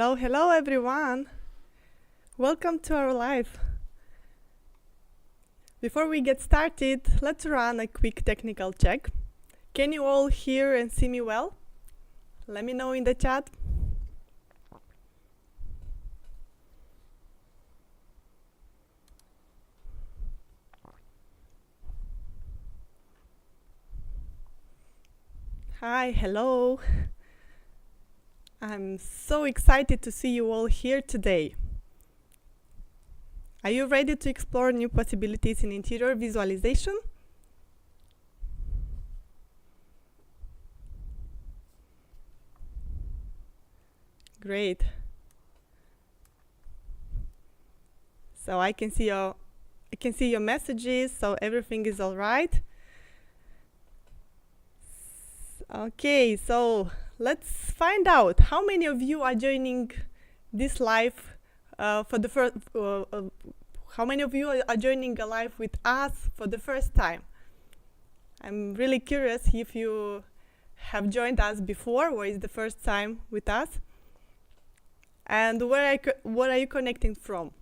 Hello, hello everyone! Welcome to our live. Before we get started, let's run a quick technical check. Can you all hear and see me well? Let me know in the chat. Hi, hello. I'm so excited to see you all here today. Are you ready to explore new possibilities in interior visualization? Great. So I can see your messages, so everything is all right. Okay, so let's find out how many of you are joining this live for the first. How many of you are joining a live with us for the first time? I'm really curious if you have joined us before or is the first time with us. And where are you connecting from?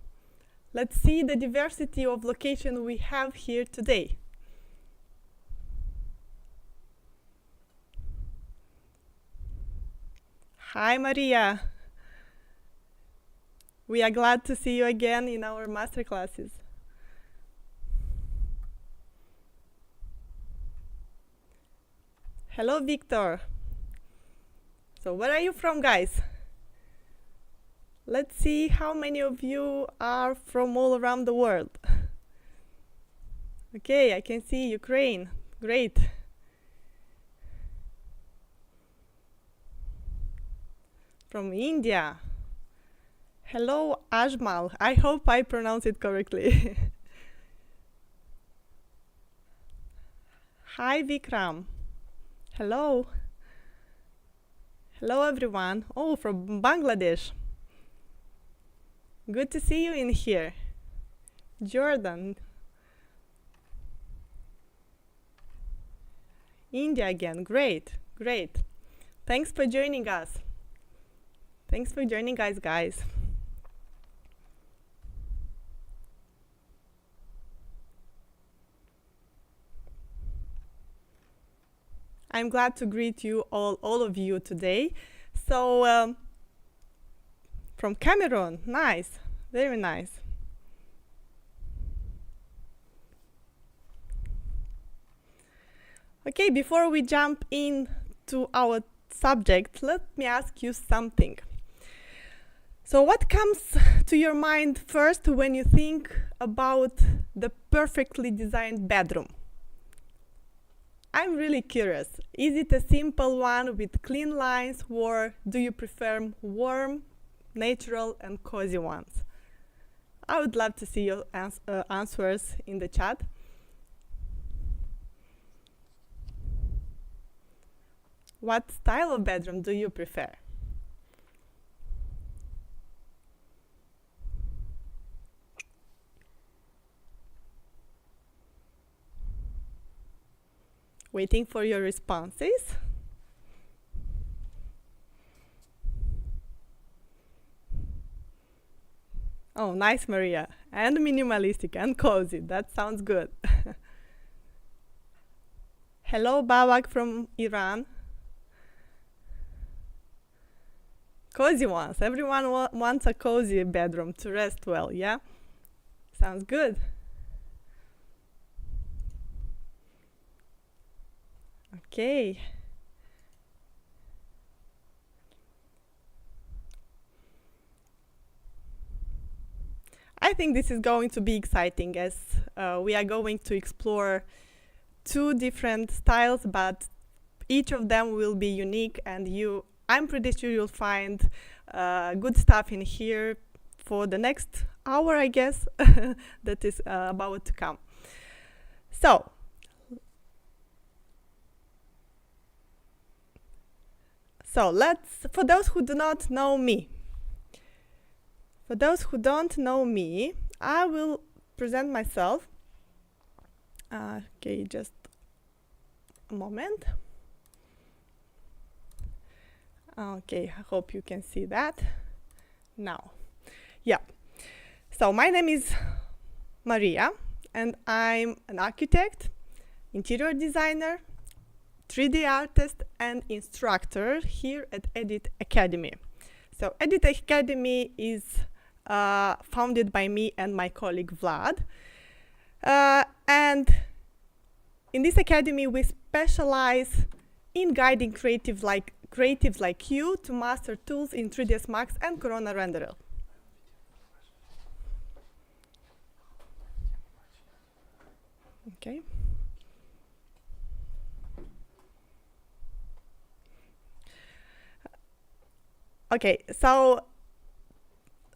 Let's see the diversity of location we have here today. Hi, Maria. We are glad to see you again in our masterclasses. Hello, Victor. So where are you from, guys? Let's see how many of you are from all around the world. Okay, I can see Ukraine. Great. From India. Hello, Ajmal. I hope I pronounce it correctly. Hi, Vikram. Hello. Hello, everyone. Oh, from Bangladesh. Good to see you in here. Jordan. India again. Great, great. Thanks for joining us. Thanks for joining us, guys. I'm glad to greet you all of you today. So, from Cameroon, nice, very nice. Okay, before we jump into our subject, let me ask you something. So what comes to your mind first when you think about the perfectly designed bedroom? I'm really curious. Is it a simple one with clean lines, or do you prefer warm, natural, and cozy ones? I would love to see your answers in the chat. What style of bedroom do you prefer? Waiting for your responses. Oh, nice, Maria. And minimalistic and cozy. That sounds good. Hello, Babak from Iran. Cozy ones. Everyone wants a cozy bedroom to rest well, yeah? Sounds good. Okay. I think this is going to be exciting as we are going to explore two different styles, but each of them will be unique, and I'm pretty sure you'll find good stuff in here for the next hour, I guess, that is about to come. So, for those who do not know me, I will present myself. Okay, just a moment. Okay, I hope you can see that. now. Yeah. So my name is Maria, and I'm an architect, interior designer, 3D artist, and instructor here at Edit Academy. So Edit Academy is founded by me and my colleague Vlad. And in this academy, we specialize in guiding creatives like you to master tools in 3ds Max and Corona renderer. Okay. Okay, so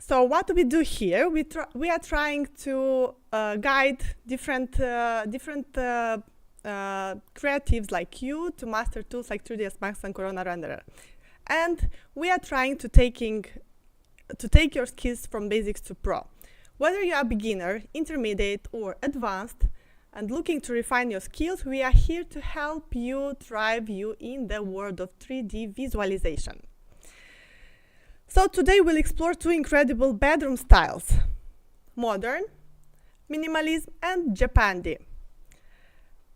what we do here, we are trying to guide different creatives like you to master tools like 3ds Max and Corona renderer, and we are trying to take your skills from basics to pro. Whether you are beginner, intermediate, or advanced, and looking to refine your skills, we are here to help you thrive in the world of 3D visualization. So today we'll explore two incredible bedroom styles: modern, minimalism, and Japandi.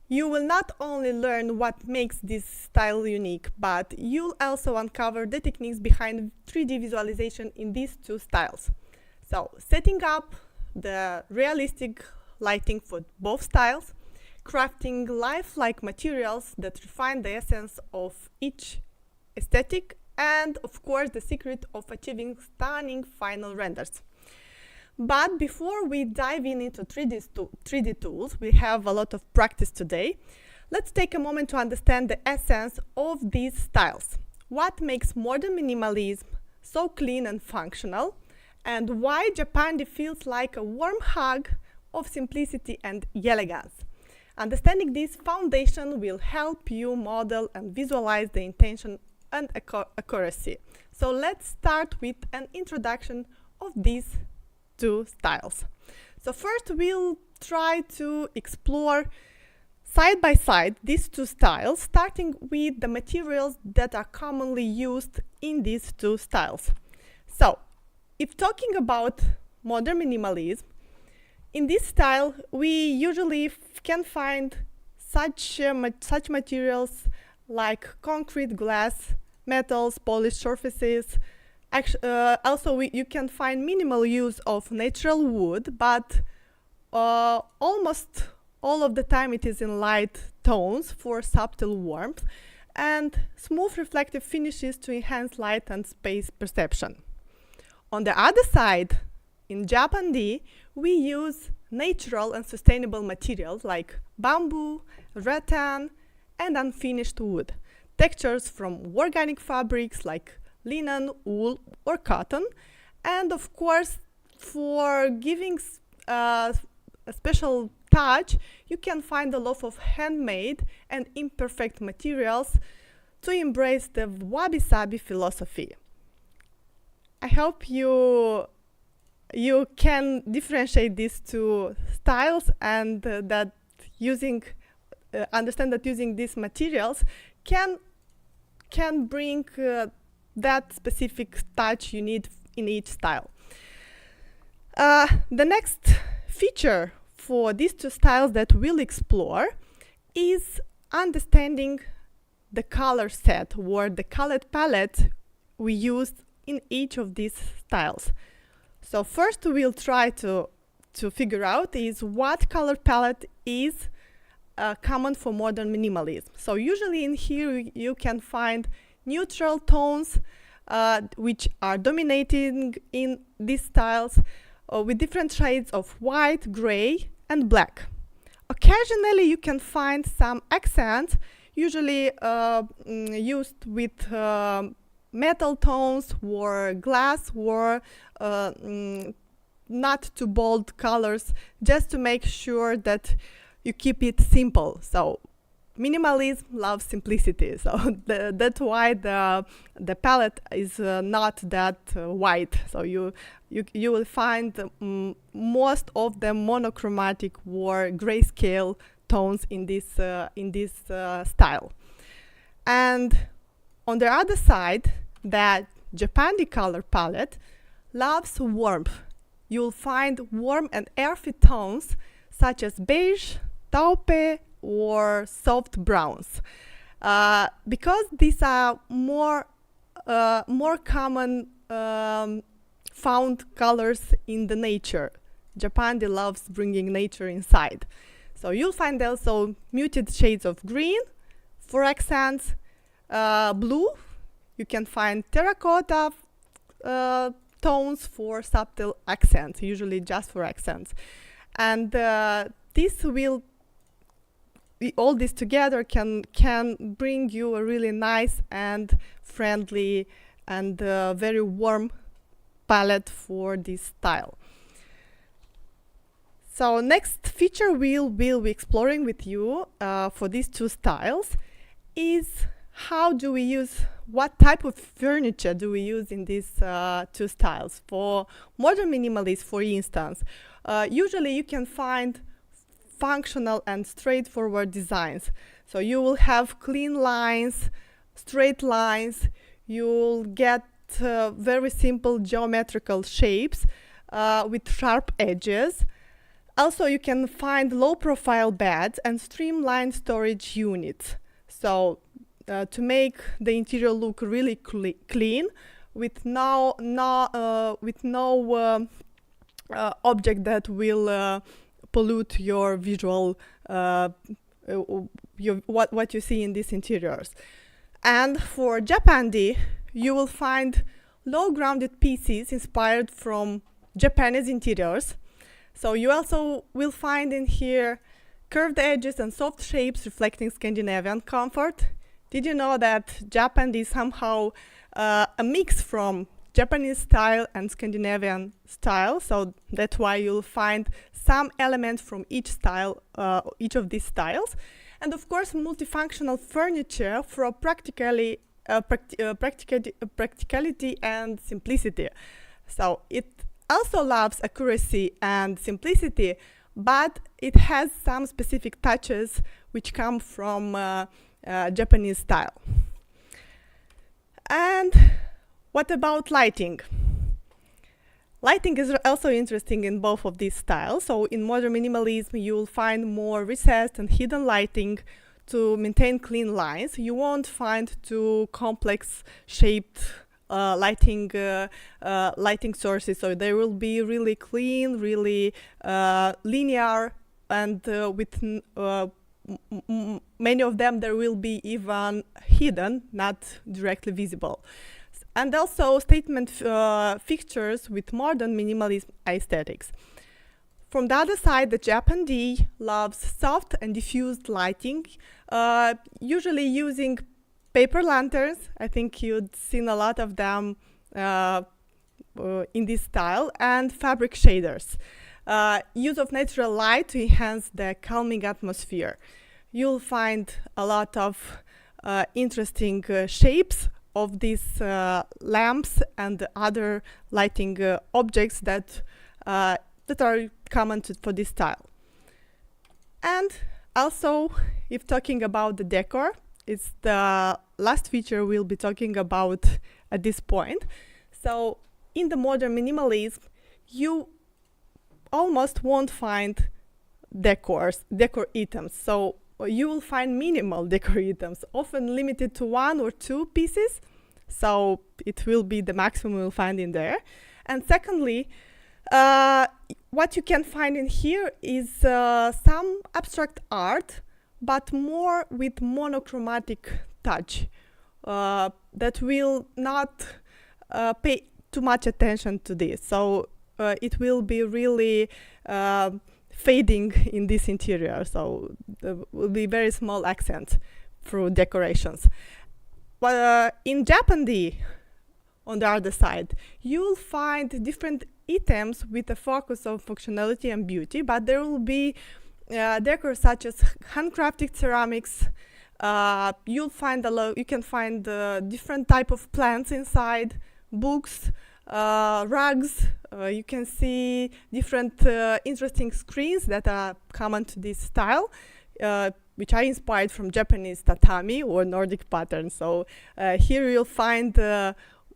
You will not only learn what makes this style unique, but you'll also uncover the techniques behind 3D visualization in these two styles. So setting up the realistic lighting for both styles, crafting lifelike materials that refine the essence of each aesthetic, and of course the secret of achieving stunning final renders. But before we dive into 3D tools, we have a lot of practice today. Let's take a moment to understand the essence of these styles. What makes modern minimalism so clean and functional, and why Japandi feels like a warm hug of simplicity and elegance. Understanding this foundation will help you model and visualize the intention and accuracy. So let's start with an introduction of these two styles. So first we'll try to explore side by side these two styles, starting with the materials that are commonly used in these two styles. So if talking about modern minimalism, in this style, we usually can find such materials like concrete, glass, metals, polished surfaces. Also, you can find minimal use of natural wood, but almost all of the time it is in light tones for subtle warmth, and smooth reflective finishes to enhance light and space perception. On the other side, in Japandi, we use natural and sustainable materials like bamboo, rattan, and unfinished wood. Textures from organic fabrics like linen, wool, or cotton. And of course, for giving a special touch, you can find a lot of handmade and imperfect materials to embrace the wabi-sabi philosophy. I hope you can differentiate these two styles, and that understand that using these materials can bring that specific touch you need in each style. The next feature for these two styles that we'll explore is understanding the color set or the color palette we used in each of these styles. So first we'll try to figure out is what color palette is common for modern minimalism. So usually in here you can find neutral tones which are dominating in these styles with different shades of white, gray, and black. Occasionally you can find some accents, usually used with metal tones or glass or not too bold colors, just to make sure that you keep it simple. So minimalism loves simplicity, so that's why the palette is not that white. So you will find most of the monochromatic or grayscale tones in this style. And on the other side, that Japandi color palette loves warmth. You'll find warm and earthy tones such as beige, taupe, or soft browns. Because these are more common found colors in the nature. Japandi loves bringing nature inside. So you'll find also muted shades of green for accents, blue. You can find terracotta tones for subtle accents, usually just for accents. And all this together can bring you a really nice and friendly and very warm palette for this style. So next feature we'll be exploring with you for these two styles is what type of furniture do we use in these two styles. For modern minimalists, for instance, usually you can find functional and straightforward designs. So you will have clean lines, straight lines, you'll get very simple geometrical shapes with sharp edges. Also, you can find low-profile beds and streamlined storage units. So, to make the interior look really clean, with no object that will pollute your visual, what you see in these interiors. And for Japandi, you will find low-grounded pieces inspired from Japanese interiors. So you also will find in here curved edges and soft shapes reflecting Scandinavian comfort. Did you know that Japandi is somehow a mix from Japanese style and Scandinavian style? So that's why you'll find some elements from each style, each of these styles. And of course, multifunctional furniture for practicality and simplicity. So it also loves accuracy and simplicity, but it has some specific touches which come from Japanese style. And what about lighting? Lighting is also interesting in both of these styles. So in modern minimalism, you'll find more recessed and hidden lighting to maintain clean lines. You won't find too complex shaped lighting sources, so they will be really clean, really linear, and with many of them there will be even hidden, not directly visible. And also statement fixtures with modern minimalism aesthetics. From the other side, the Japandi loves soft and diffused lighting, usually using paper lanterns. I think you'd seen a lot of them in this style, and fabric shaders. Use of natural light to enhance the calming atmosphere. You'll find a lot of interesting shapes of these lamps and other lighting objects that are common for this style. And also, if talking about the decor, it's the last feature we'll be talking about at this point. So in the modern minimalism, you almost won't find decor items. So you will find minimal decor items, often limited to 1 or 2 pieces. So it will be the maximum you'll find in there. And secondly, what you can find in here is some abstract art, but more with monochromatic touch that will not pay too much attention to this. So it will be really fading in this interior. So there will be very small accents through decorations. But in Japandi, on the other side, you'll find different items with a focus on functionality and beauty, but there will be decor such as handcrafted ceramics. You can find different type of plants inside, books, rugs. You can see different interesting screens that are common to this style, which are inspired from Japanese tatami or Nordic patterns. So here you'll find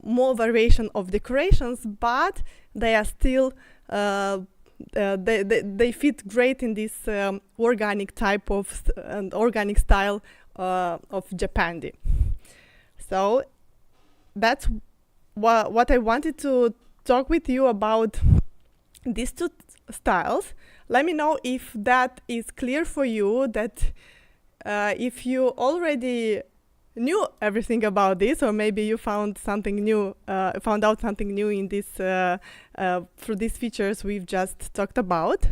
more variation of decorations, but they are still they fit great in this organic type of organic style of Japandi. So that's what I wanted to talk with you about, these two styles. Let me know if that is clear for you, that if you already knew everything about this, or maybe you found something new, found out something new in this through these features we've just talked about.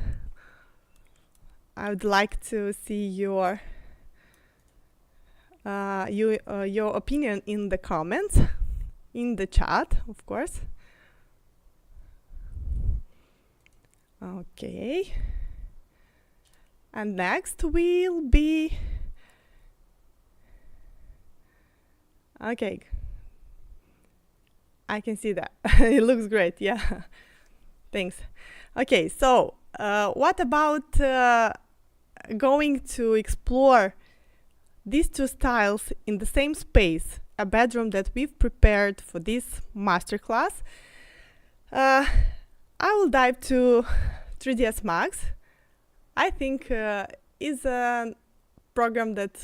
I would like to see your opinion in the comments, in the chat, of course. Okay. And next will be... Okay. I can see that. It looks great, yeah. Thanks. Okay, so what about going to explore these two styles in the same space, a bedroom that we've prepared for this masterclass? I will dive to 3ds Max. I think is a program that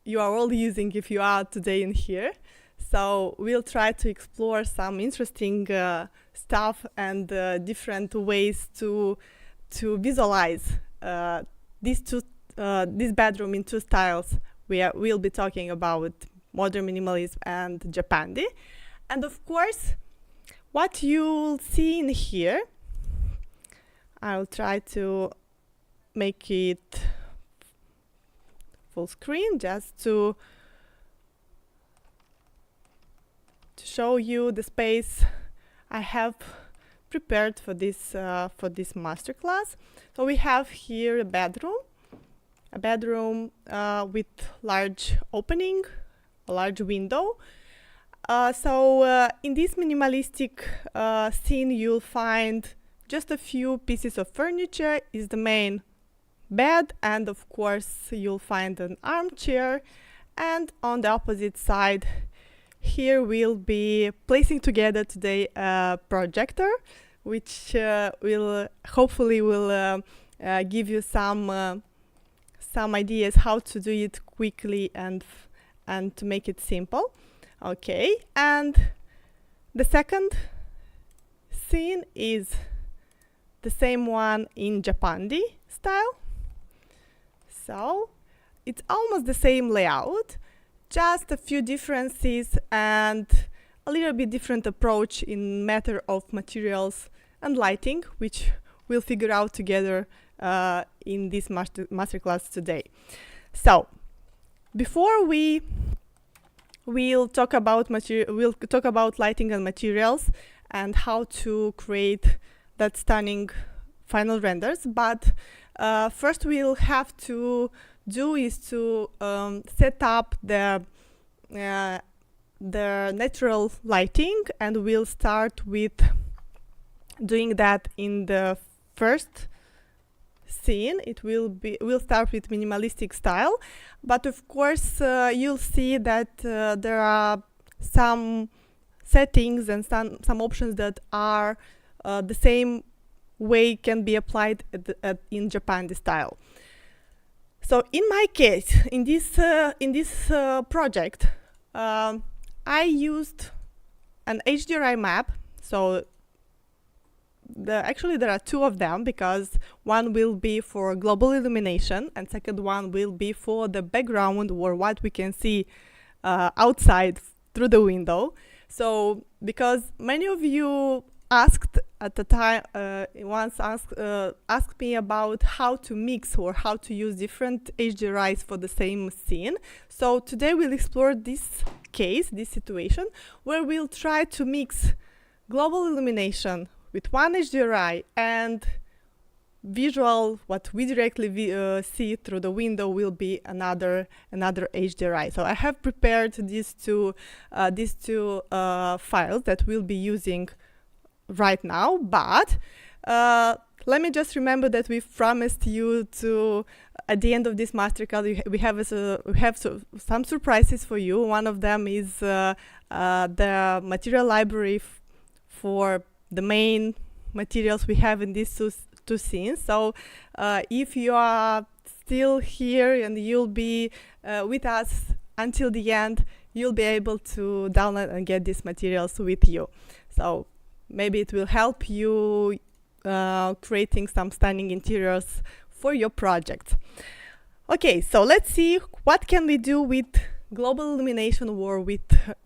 you are all using if you are today in here. So we'll try to explore some interesting stuff and different ways to visualize this bedroom in two styles. We'll be talking about modern minimalism and Japandi. And of course, what you'll see in here, I'll try to make it full screen just to show you the space I have prepared for this masterclass. So we have here a bedroom with large opening, a large window. So in this minimalistic scene, you'll find just a few pieces of furniture. Is the main bed, and of course you'll find an armchair, and on the opposite side here we'll be placing together today a projector, which will hopefully give you some ideas how to do it quickly and to make it simple. Okay, and the second scene is the same one in Japandi style. So it's almost the same layout, just a few differences and a little bit different approach in matter of materials and lighting, which we'll figure out together in this masterclass today. So before we'll talk about lighting and materials and how to create that stunning final renders, but first we'll have to do is to set up the natural lighting, and we'll start with doing that in the first scene. We'll start with minimalistic style, but of course you'll see that there are some settings and some options that are the same way can be applied in Japandi style. So in my case, in this project, I used an HDRI map. So actually there are two of them, because one will be for global illumination and second one will be for the background, or what we can see outside through the window. So because many of you asked at the time, asked me about how to mix or how to use different HDRIs for the same scene. So today we'll explore this case, this situation, where we'll try to mix global illumination with one HDRI and visual, what we directly see through the window will be another HDRI. So I have prepared these two files that we'll be using right now, but let me just remember that we've promised you to, at the end of this masterclass, we have some surprises for you. One of them is the material library for the main materials we have in these two scenes. So if you are still here and you'll be with us until the end, you'll be able to download and get these materials with you. So maybe it will help you creating some stunning interiors for your project. Okay, so let's see what can we do with global illumination or with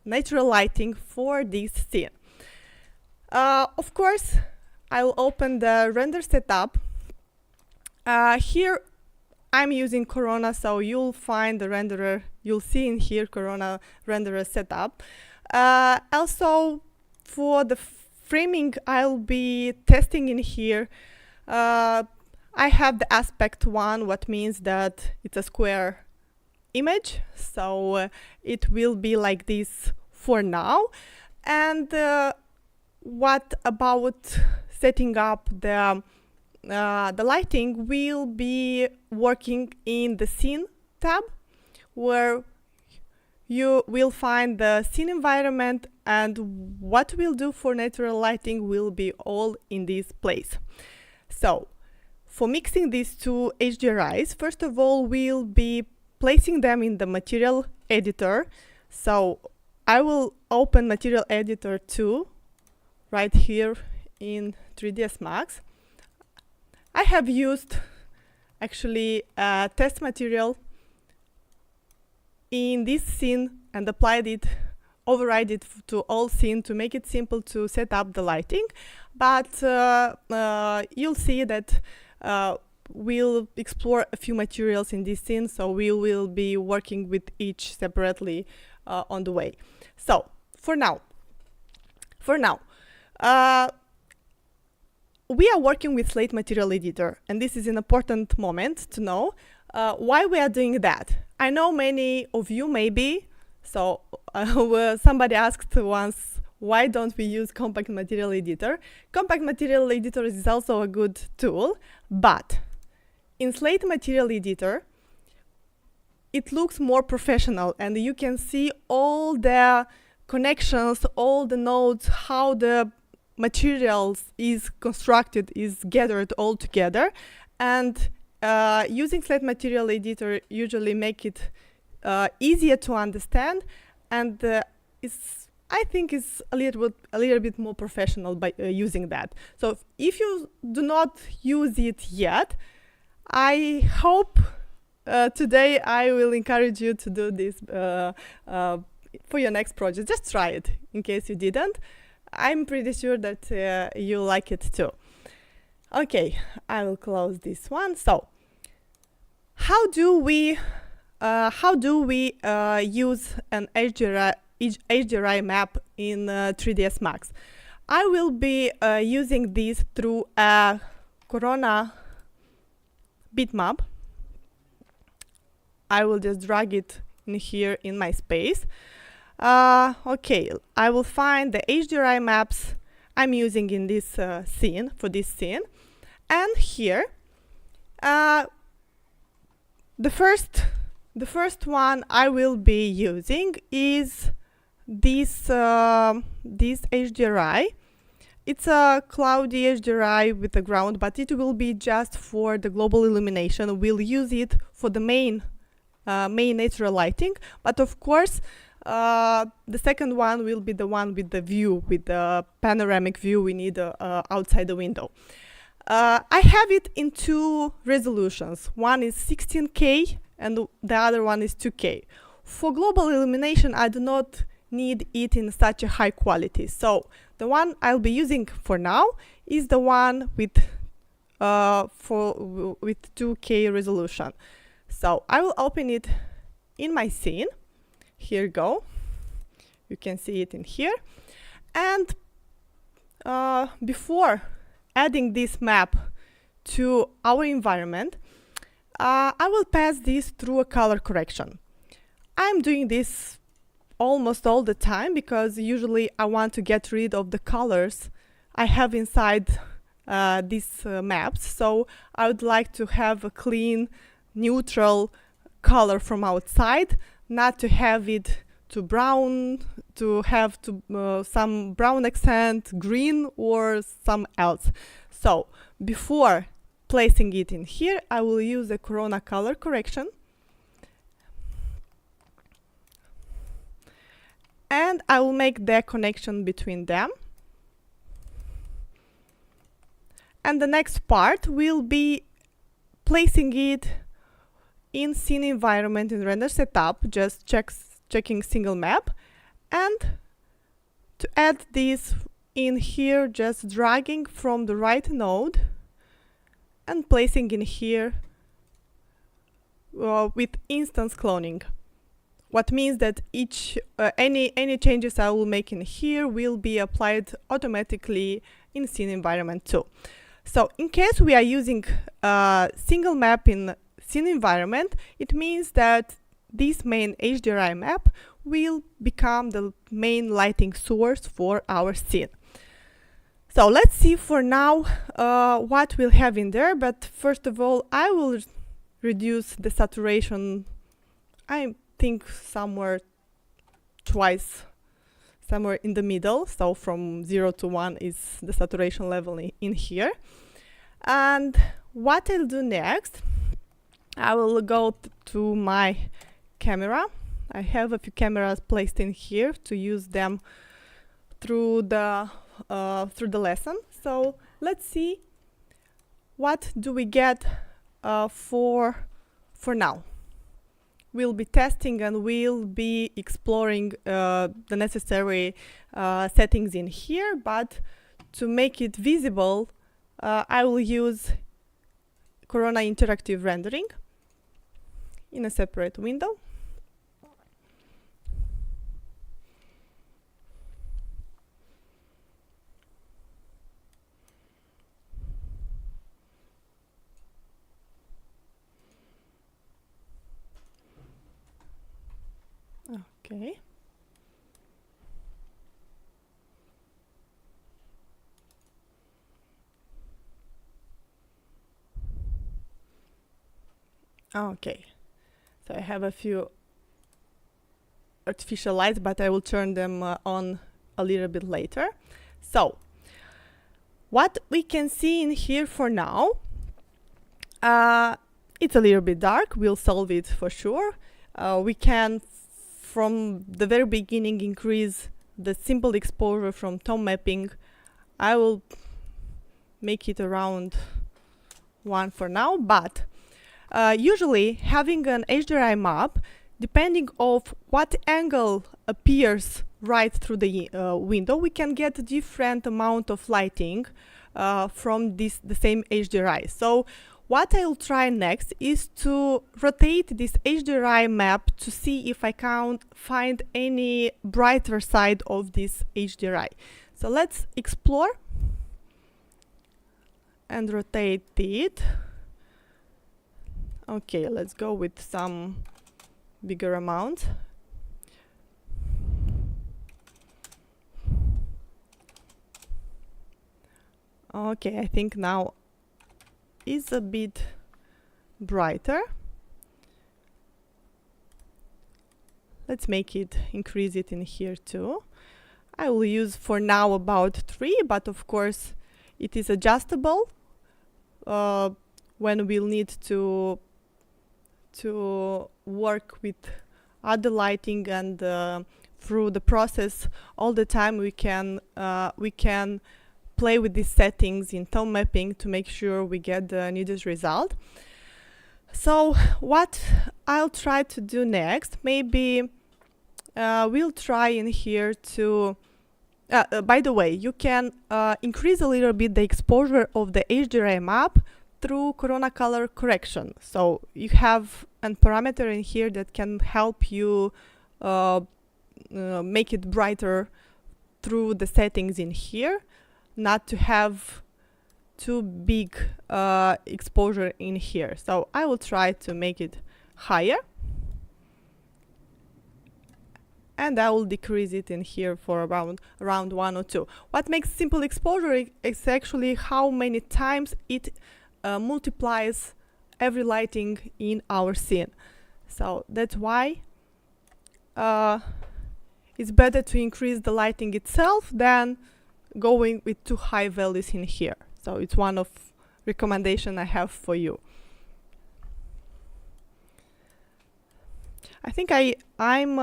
natural lighting for this scene. Of course, I will open the render setup. Here I'm using Corona, so you'll find the renderer, you'll see in here Corona renderer setup. Also for the framing, I'll be testing in here. I have the aspect 1, what means that it's a square image, so it will be like this for now. And what about setting up the lighting? Will be working in the scene tab, where you will find the scene environment, and what we'll do for natural lighting will be all in this place. So for mixing these two HDRIs, first of all, we'll be placing them in the material editor. So I will open material editor 2 right here in 3ds Max. I have used actually a test material in this scene and applied it, override it to all scene to make it simple to set up the lighting. But you'll see that we'll explore a few materials in this scene, so we will be working with each separately on the way. So for now, we are working with Slate Material Editor, and this is an important moment to know why we are doing that. I know many of you maybe, so somebody asked once, why don't we use Compact Material Editor? Compact Material Editor is also a good tool, but in Slate Material Editor, it looks more professional, and you can see all the connections, all the nodes, how the materials is constructed, is gathered all together. And using Slate Material Editor usually make it easier to understand, and I think it's a little bit more professional by using that. So if you do not use it yet, I hope today I will encourage you to do this for your next project. Just try it in case you didn't. I'm pretty sure that you like it too. Okay, I will close this one. So how do we use an HDRI map in 3ds Max? I will be using this through a Corona bitmap. I will just drag it in here in my space. Okay, I will find the HDRI maps I'm using in this scene, for this scene. And here, the first one I will be using is this HDRI. It's a cloudy HDRI with a ground, but it will be just for the global illumination. We'll use it for the main natural lighting, but of course, the second one will be the one with the view, with the panoramic view we need outside the window. I have it in two resolutions. One is 16K and the other one is 2K. For global illumination, I do not need it in such a high quality. So the one I'll be using for now is the one with 2K resolution. So I will open it in my scene. Here you go. You can see it in here. And before adding this map to our environment, I will pass this through a color correction. I'm doing this almost all the time because usually I want to get rid of the colors I have inside these maps. So I would like to have a clean, neutral color from outside, not to have it too brown, to have some brown accent, green, or some else. So before placing it in here, I will use the Corona color correction. And I will make the connection between them. And the next part will be placing it in scene environment in render setup, just checking single map. And to add this in here, just dragging from the right node and placing in here with instance cloning. What means that any changes I will make in here will be applied automatically in scene environment too. So in case we are using a single map in scene environment, it means that this main HDRI map will become the main lighting source for our scene. So let's see for now what we'll have in there, but first of all I will reduce the saturation, I think somewhere twice, somewhere in the middle, so from 0 to 1 is the saturation level in here. And what I'll do next, I will go to my camera. I have a few cameras placed in here to use them through the lesson. So let's see what do we get for now. We'll be testing and we'll be exploring the necessary settings in here, but to make it visible, I will use Corona interactive rendering in a separate window. Okay. Okay. So I have a few artificial lights, but I will turn them on a little bit later. So what we can see in here for now, it's a little bit dark. We'll solve it for sure. We can from the very beginning increase the simple exposure from tone mapping. I will make it around 1 for now, but usually having an HDRI map, depending of what angle appears right through the window, we can get a different amount of lighting from the same HDRI. So what I'll try next is to rotate this HDRI map to see if I can find any brighter side of this HDRI. So let's explore and rotate it. Okay, let's go with some bigger amount. Okay, I think now is a bit brighter. Let's make it, increase it in here too. I will use for now about 3, but of course it is adjustable when we'll need to work with other lighting, and through the process all the time we can play with these settings in tone mapping to make sure we get the needed result. So what I'll try to do next, maybe we'll try in here to by the way, you can increase a little bit the exposure of the HDRI map through Corona color correction. So you have a parameter in here that can help you make it brighter through the settings in here, not to have too big exposure in here. So I will try to make it higher. and I will decrease it in here for around 1 or 2. What makes simple exposure is actually how many times it multiplies every lighting in our scene. So that's why it's better to increase the lighting itself than going with too high values in here. So it's one of recommendation I have for you. I think I'm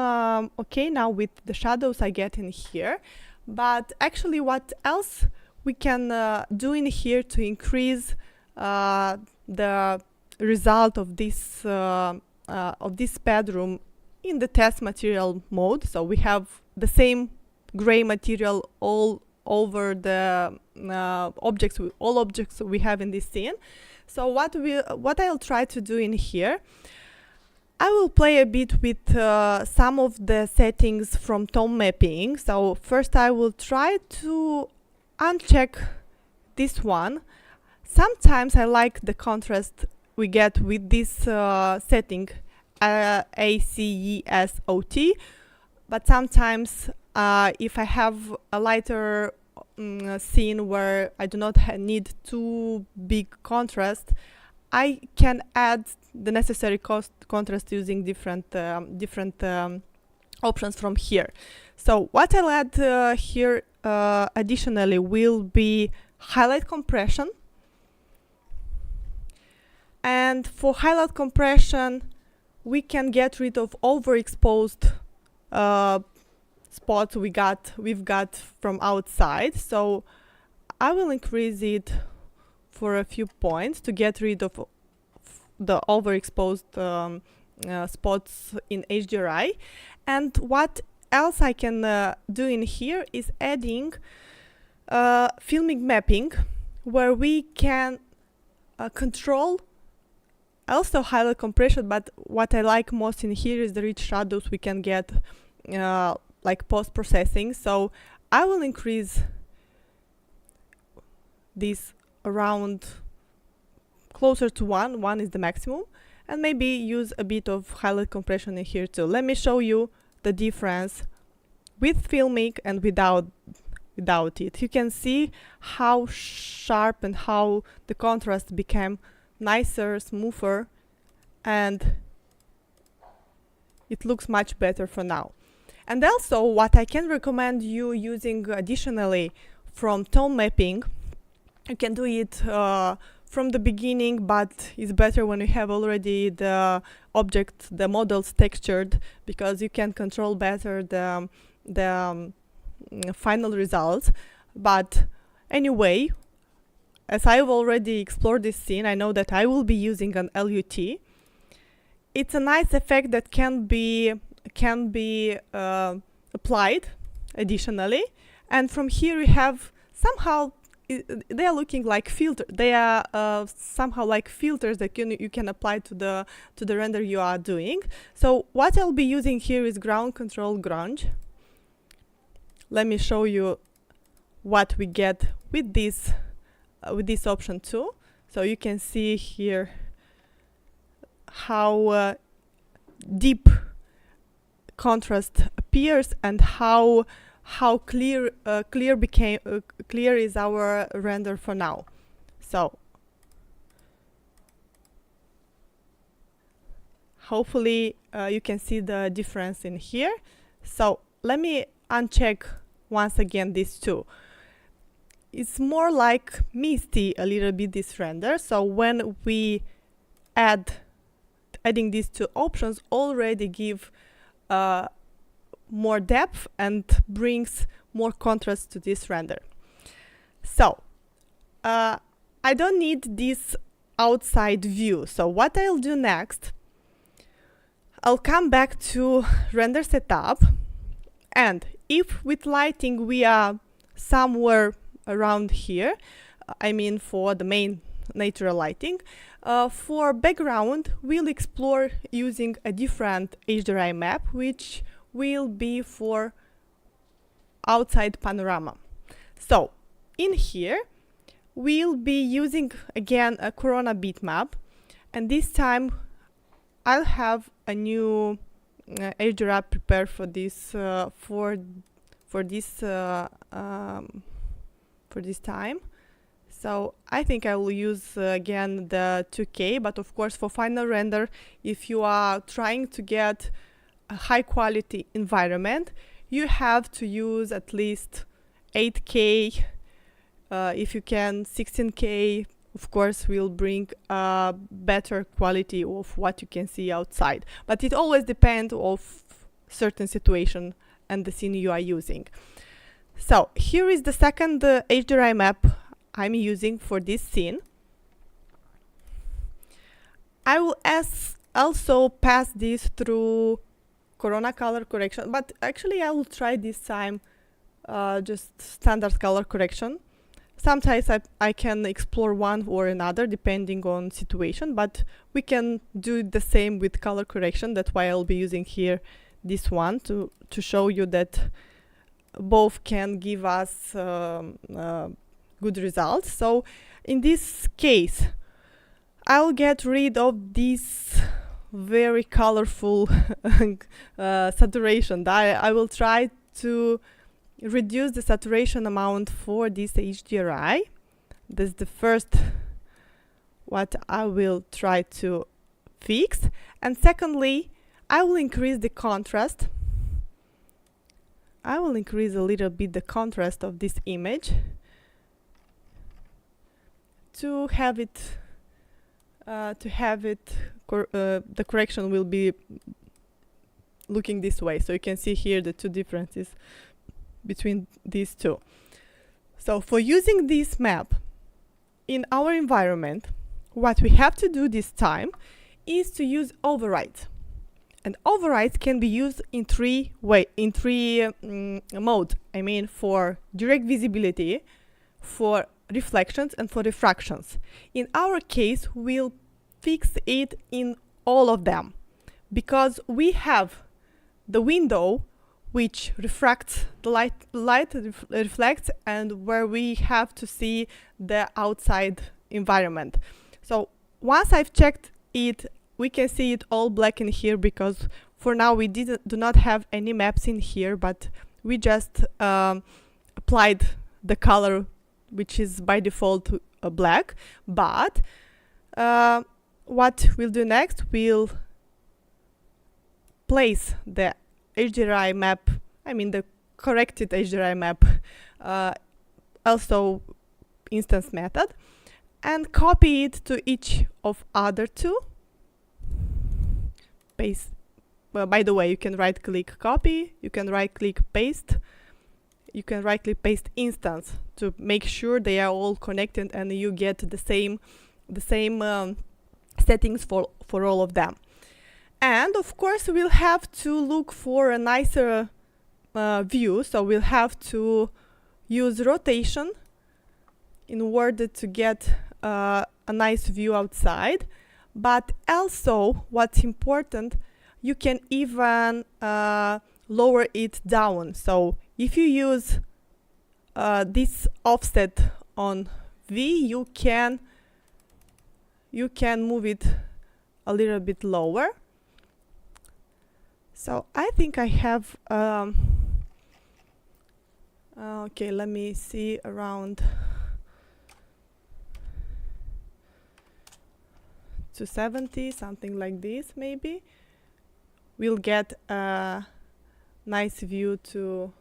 okay now with the shadows I get in here, but actually what else we can do in here to increase the result of this bedroom in the test material mode. So we have the same gray material all over the all objects we have in this scene. So what I'll try to do in here, I will play a bit with some of the settings from tone mapping. So first I will try to uncheck this one. Sometimes I like the contrast we get with this setting, ACESOT, but sometimes if I have a lighter scene where I do not need too big contrast, I can add the necessary contrast using different options from here. So what I'll add here additionally will be highlight compression. And for highlight compression, we can get rid of overexposed spots we've got from outside. So I will increase it for a few points to get rid of the overexposed spots in HDRI. And what else I can do in here is adding filmic mapping, where we can control also highlight compression, but what I like most in here is the rich shadows we can get like post-processing. So I will increase this around closer to 1. 1 is the maximum, and maybe use a bit of highlight compression in here too. Let me show you the difference with filmic and without it. You can see how sharp and how the contrast became nicer, smoother, and it looks much better for now. And also what I can recommend you using additionally from tone mapping, you can do it from the beginning, but it's better when you have already the object, the models textured, because you can control better the final results. But anyway, as I've already explored this scene, I know that I will be using an LUT. It's a nice effect that can be applied additionally, and from here we have somehow they are looking like filter. They are somehow like filters that you can apply to the render you are doing. So what I'll be using here is ground control grunge. Let me show you what we get with this option too. So you can see here how deep contrast appears and how clear is our render for now. So hopefully you can see the difference in here. So let me uncheck once again these two. It's more like misty a little bit, this render. So when we adding these two options already give more depth and brings more contrast to this render. So I don't need this outside view. So what I'll do next, I'll come back to render setup, and if with lighting we are somewhere around here, I mean for the main natural lighting, for background we'll explore using a different HDRI map, which will be for outside panorama. So in here we'll be using again a Corona bitmap, and this time I'll have a new HDRI prepared for this for this time. So I think I will use again the 2K, but of course for final render, if you are trying to get a high quality environment, you have to use at least 8K. If you can, 16K, of course, will bring a better quality of what you can see outside. But it always depends of certain situation and the scene you are using. So here is the second HDRI map I'm using for this scene. I will also pass this through Corona color correction, but actually I will try this time just standard color correction. Sometimes I can explore one or another depending on situation, but we can do the same with color correction. That's why I'll be using here this one to show you that both can give us good results. So in this case, I'll get rid of this very colorful saturation. I will try to reduce the saturation amount for this HDRI. That's the first what I will try to fix. And secondly, I will increase the contrast. I will increase a little bit the contrast of this image to have it the correction will be looking this way. So you can see here the two differences between these two. So for using this map in our environment, what we have to do this time is to use overrides. And overrides can be used in three modes. I mean, for direct visibility, for reflections, and for diffractions. In our case, we'll fix it in all of them because we have the window which refracts the light reflects, and where we have to see the outside environment. So once I've checked it, we can see it all black in here because for now we do not have any maps in here, but we just applied the color which is by default black. But what we'll do next, we'll place the HDRI map, I mean the corrected HDRI map, also instance method, and copy it to each of other two. Paste. Well, by the way, you can right click copy, you can right click paste, you can right click paste instance to make sure they are all connected and you get the same settings for all of them. And of course we'll have to look for a nicer view, so we'll have to use rotation in order to get a nice view outside. But also, what's important, you can even lower it down. So if you use this offset on V, you can move it a little bit lower. So I think I have okay, let me see, around 270, something like this maybe. We'll get a nice view to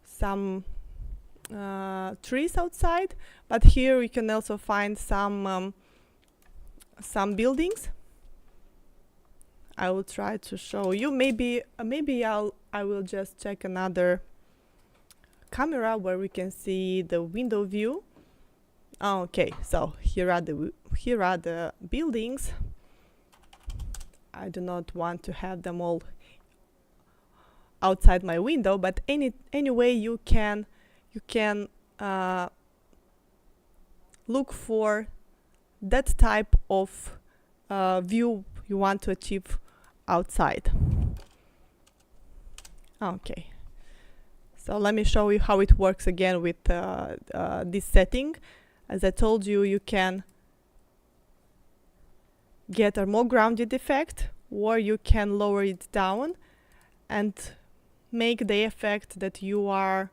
some trees outside, but here we can also find some buildings. I will try to show you. Maybe I will just check another camera where we can see the window view. Okay, so here are the buildings. I do not want to have them all outside my window, but anyway you can look for that type of view you want to achieve outside. Okay, so let me show you how it works again with this setting. As I told you, you can get a more grounded effect or you can lower it down and make the effect that you are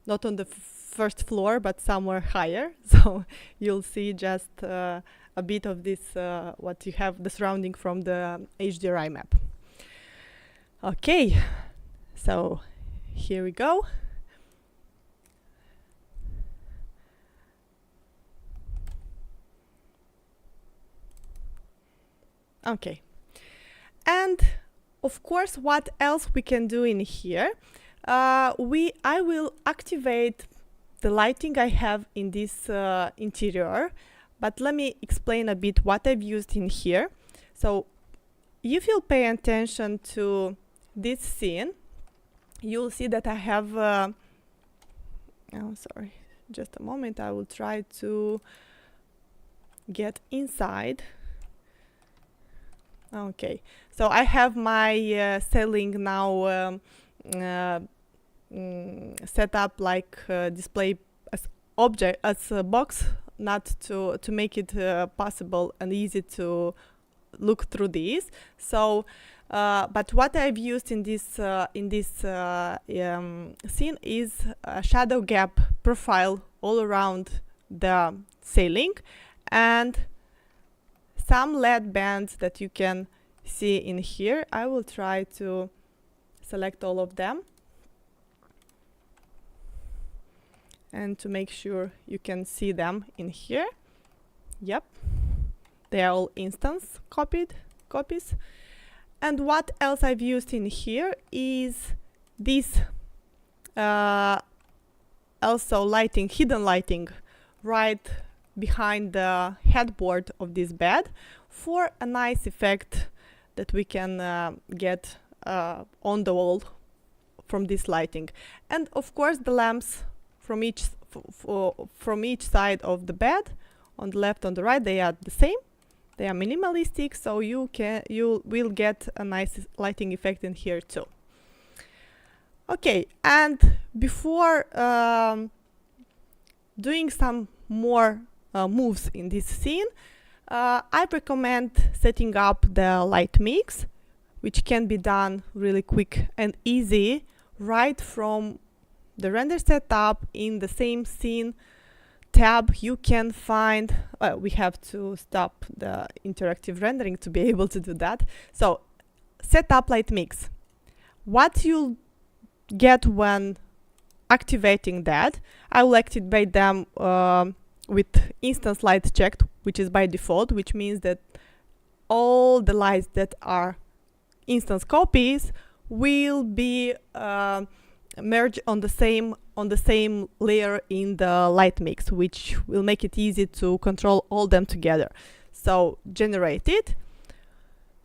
not on the first floor but somewhere higher. So you'll see just a bit of this, what you have, the surrounding from the HDRI map. Okay, so here we go. Okay, and of course, what else we can do in here? I will activate the lighting I have in this interior, but let me explain a bit what I've used in here. So if you'll pay attention to this scene, you'll see that I have oh, sorry, just a moment, I will try to get inside. Okay, so I have my ceiling now set up like display as object, as a box, not to make it possible and easy to look through these. So but what I've used in this scene is a shadow gap profile all around the ceiling and some LED bands that you can see in here. I will try to select all of them and to make sure you can see them in here. Yep, they are all instance copies. And what else I've used in here is this also lighting, hidden lighting, right behind the headboard of this bed for a nice effect that we can get on the wall from this lighting. And of course the lamps from each side of the bed, on the left, on the right, they are the same. They are minimalistic, so you will get a nice lighting effect in here too. Okay, and before doing some more moves in this scene, I recommend setting up the light mix, which can be done really quick and easy right from the render setup. In the same scene tab you can find, we have to stop the interactive rendering to be able to do that. So set up light mix. What you'll get when activating that, I will activate them with instance light checked, which is by default, which means that all the lights that are instance copies will be merged on the same layer in the light mix, which will make it easy to control all them together. So generate it.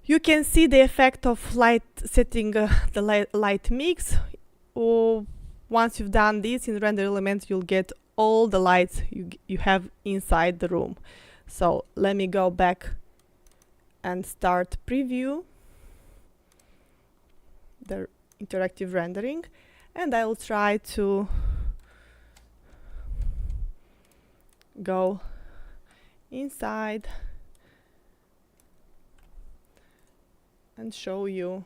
You can see the effect of light setting the light mix. Once you've done this in render element, you'll get all the lights you have inside the room. So let me go back and start preview the interactive rendering, and I will try to go inside and show you.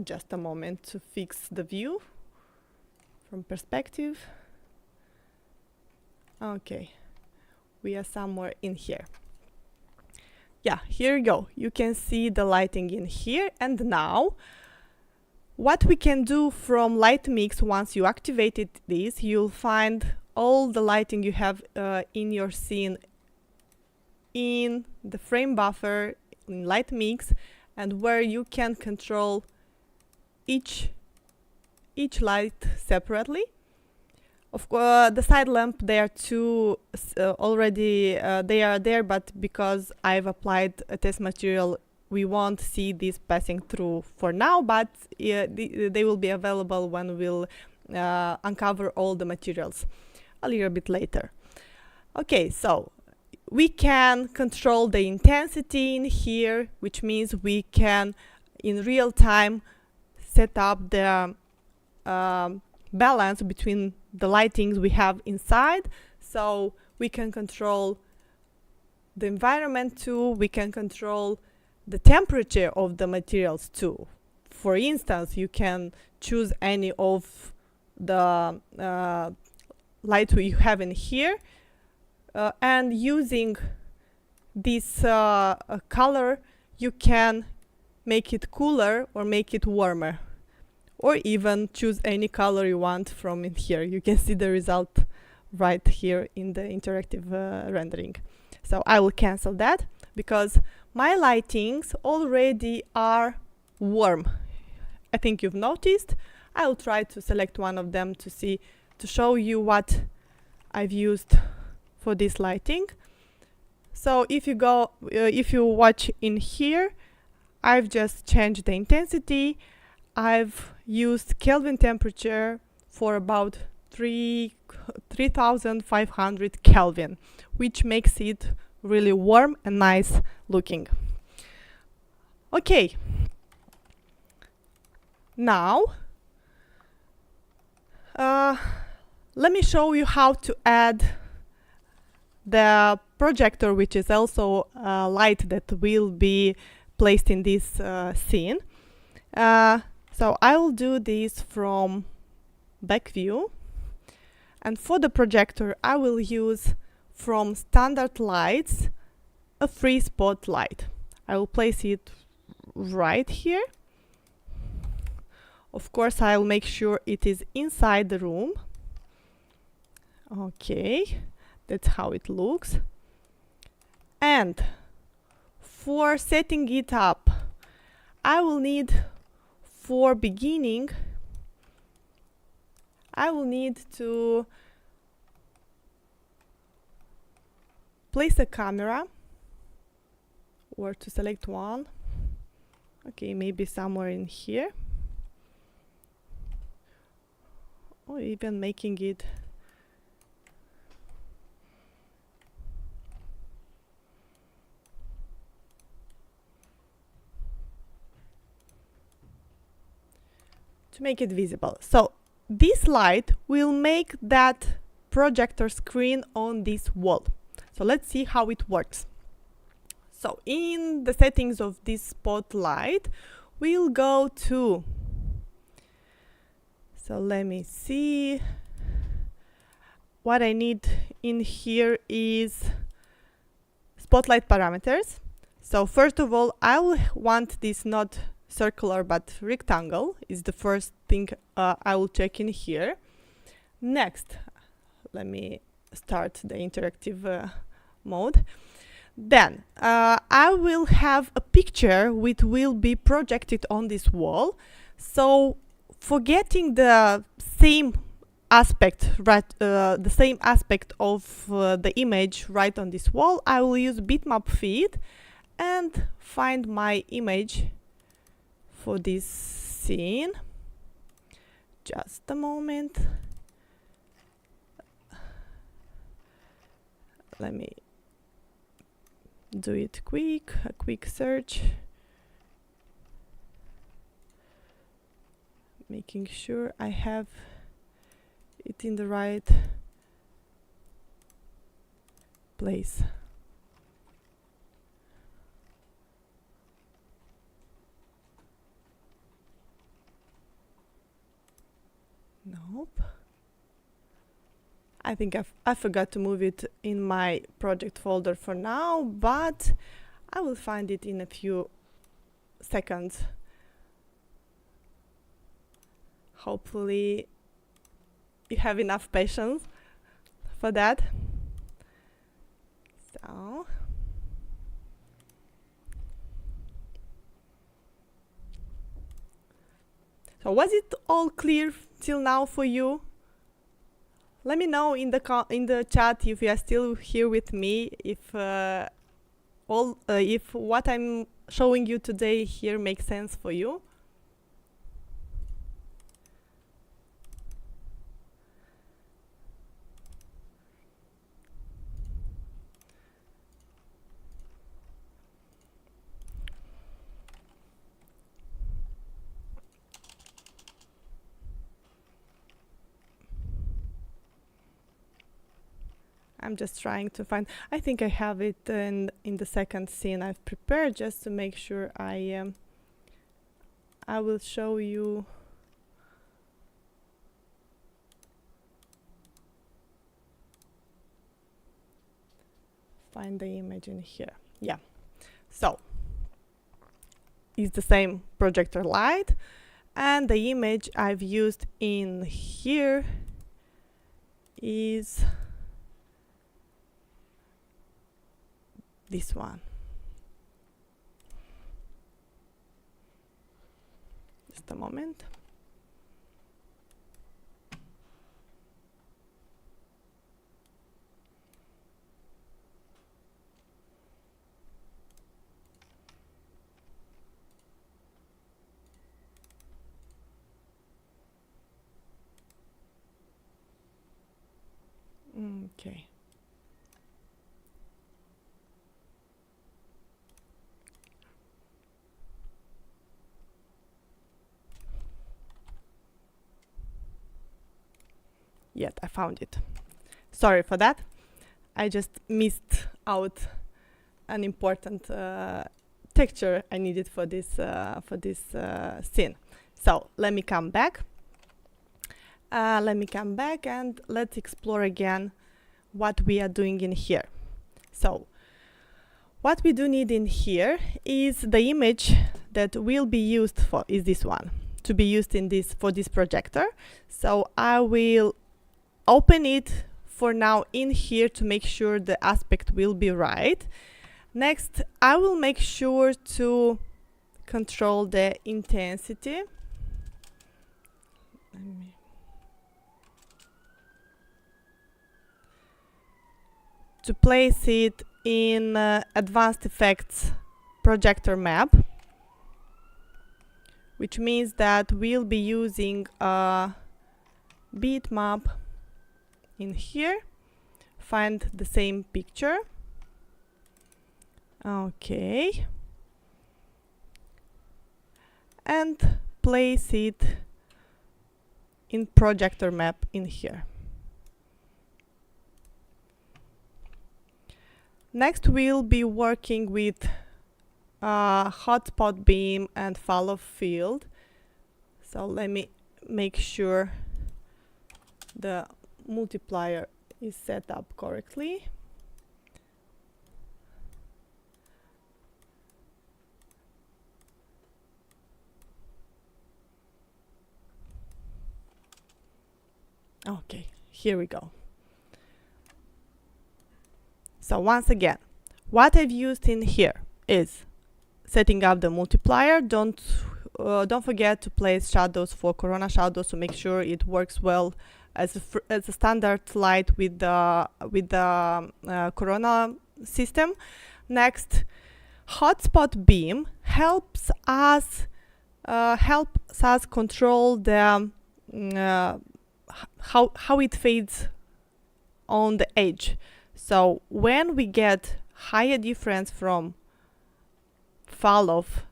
Just a moment to fix the view from perspective. Okay, we are somewhere in here. Yeah, here you go. You can see the lighting in here. And now what we can do from light mix, once you activated this, you'll find all the lighting you have in your scene in the frame buffer, in light mix, and where you can control each light separately. Of course, the side lamp, they are two already, they are there, but because I've applied a test material, we won't see this passing through for now, but they will be available when we'll uncover all the materials a little bit later. Okay, so we can control the intensity in here, which means we can in real time set up the balance between the lightings we have inside, so we can control the environment too. We can control the temperature of the materials too. For instance, you can choose any of the light you have in here, and using this color you can make it cooler or make it warmer, or even choose any color you want from in here. You can see the result right here in the interactive rendering. So I will cancel that because my lightings already are warm. I think you've noticed. I will try to select one of them to show you what I've used for this lighting. So if you watch in here, I've just changed the intensity. I've used Kelvin temperature for about 3500 Kelvin, which makes it really warm and nice looking. Okay, now let me show you how to add the projector, which is also a light that will be placed in this scene. So I will do this from back view, and for the projector I will use from standard lights a free spotlight. I will place it right here. Of course, I'll make sure it is inside the room. Okay, that's how it looks. And for setting it up, I will need, for beginning, I will need to place a camera, or to select one. Okay, maybe somewhere in here, or even making it to make it visible. So this light will make that projector screen on this wall. So let's see how it works. So in the settings of this spotlight, we'll go to, so let me see, what I need in here is spotlight parameters. So first of all, I will want this not circular but rectangle is the first thing I will check in here. Next, let me start the interactive mode. Then I will have a picture which will be projected on this wall. So forgetting the same aspect, the same aspect of the image right on this wall, I will use bitmap feed and find my image for this scene. Just a moment. Let me do it quick, a quick search, making sure I have it in the right place. Nope. I think I forgot to move it in my project folder for now, but I will find it in a few seconds. Hopefully you have enough patience for that. So was it all clear till now for you? Let me know in the chat if you are still here with me, if if what I'm showing you today here makes sense for you. I'm just trying to find. I think I have it in the second scene I've prepared, just to make sure I will show you. Find the image in here. Yeah. So it's the same projector light, and the image I've used in here is this one. Just a moment. Okay. Yet I found it. Sorry for that. I just missed out an important texture I needed for this scene. So let me come back. And let's explore again what we are doing in here. So what we do need in here is the image that will be used for is this one, to be used in this for this projector. So I will open it for now in here to make sure the aspect will be right. Next, I will make sure to control the intensity. To place it in advanced effects projector map, which means that we'll be using a bitmap in here. Find the same picture. Okay. And place it in projector map in here. Next, we'll be working with hotspot beam and follow field. So let me make sure the multiplier is set up correctly. Okay, here we go. So once again, what I've used in here is setting up the multiplier. Don't forget to place shadows for Corona shadows to make sure it works well as a standard light with the Corona system. Next, hotspot beam helps us control the how it fades on the edge. So when we get higher difference from fall-off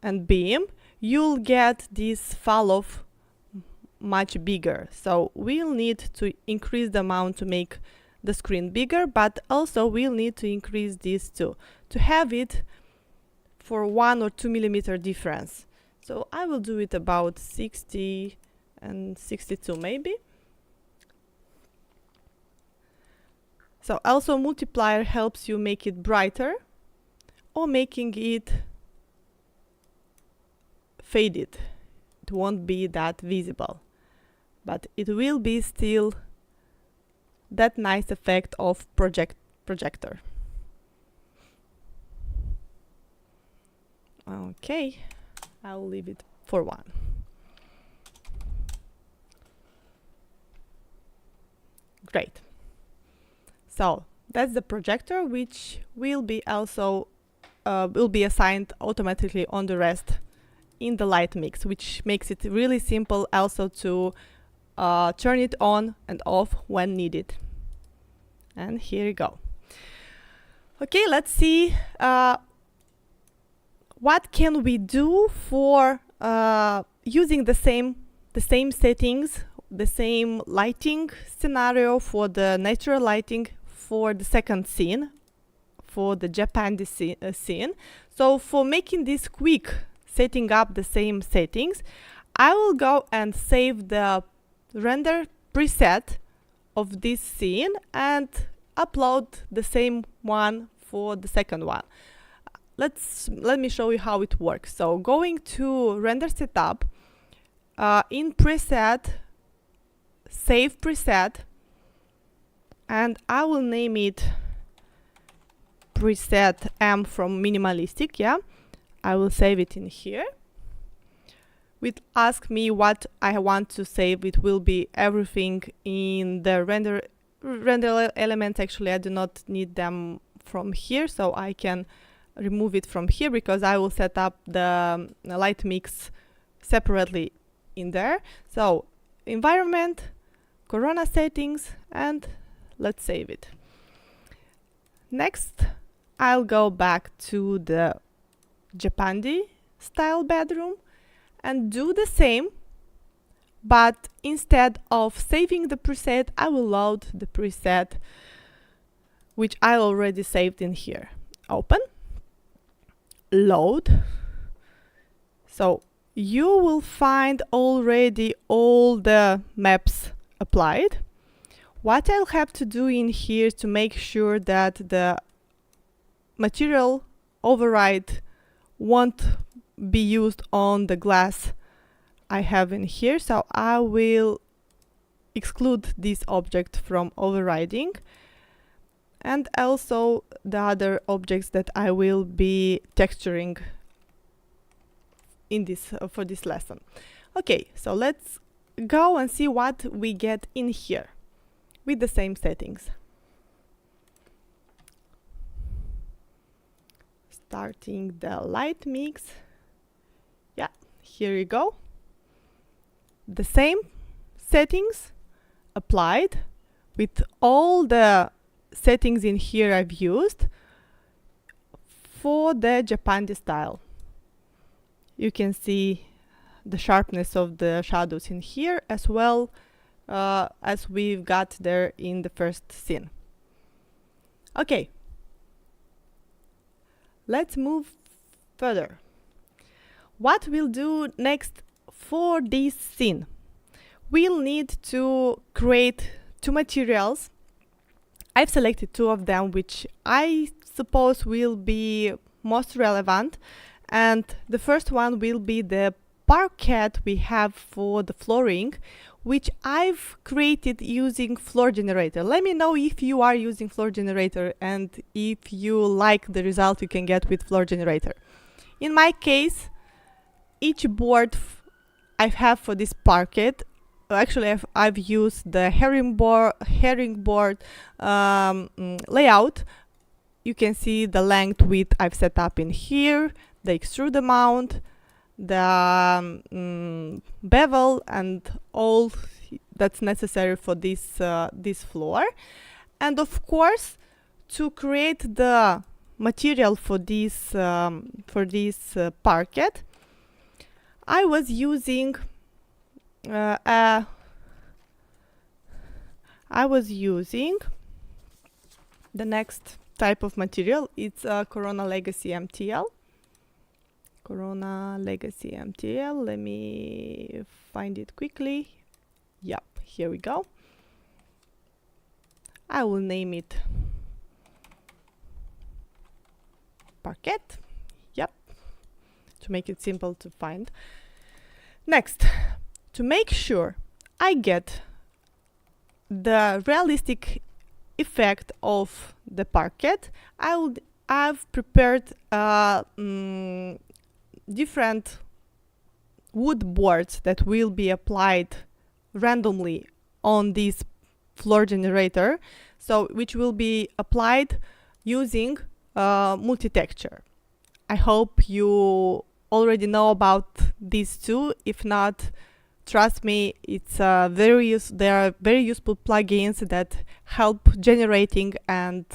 and beam, you'll get this fall-off much bigger. So we'll need to increase the amount to make the screen bigger, but also we'll need to increase this too, to have it for 1 or 2 millimeter difference. So I will do it about 60 and 62 maybe. So also multiplier helps you make it brighter or making it faded. It won't be that visible, but it will be still that nice effect of projector. Okay, I'll leave it for 1. Great. So that's the projector, which will be also will be assigned automatically on the rest in the light mix, which makes it really simple also to turn it on and off when needed. And here you go. Okay, let's see what can we do for using the same settings, the same lighting scenario for the natural lighting for the second scene, for the Japandi scene. So for making this quick setting up the same settings, I will go and save the render preset of this scene and upload the same one for the second one. Let me show you how it works. So going to render setup, in preset, save preset, and I will name it preset M from minimalistic. Yeah, I will save it in here. It asks me what I want to save. It will be everything in the render elements. Actually, I do not need them from here, so I can remove it from here because I will set up the light mix separately in there. So environment, Corona settings, and let's save it. Next, I'll go back to the Japandi style bedroom and do the same, but instead of saving the preset, I will load the preset which I already saved in here. Open, load. So you will find already all the maps applied. What I'll have to do in here to make sure that the material override won't be used on the glass I have in here, so I will exclude this object from overriding, and also the other objects that I will be texturing in this for this lesson. Okay, so let's go and see what we get in here with the same settings. Starting the light mix. Yeah, here you go. The same settings applied with all the settings in here I've used for the Japandi style. You can see the sharpness of the shadows in here as well as we've got there in the first scene. Okay, let's move further. What we'll do next for this scene, we'll need to create two materials. I've selected two of them which I suppose will be most relevant, and the first one will be the parquet we have for the flooring, which I've created using floor generator. Let me know if you are using floor generator and if you like the result you can get with floor generator. In my case, each board I have for this parquet, actually I've used the herringbone layout. You can see the length, width I've set up in here, the extrude amount, the bevel, and all that's necessary for this this floor. And of course, to create the material for this parquet, I was using the next type of material. It's a Corona Legacy MTL. Corona Legacy MTL. Let me find it quickly. Yep, here we go. I will name it Parquet. Yep, to make it simple to find. Next, to make sure I get the realistic effect of the parquet, I've prepared different wood boards that will be applied randomly on this floor generator, so which will be applied using multi-texture. I hope you already know about these two. If not, trust me, it's there are very useful plugins that help generating and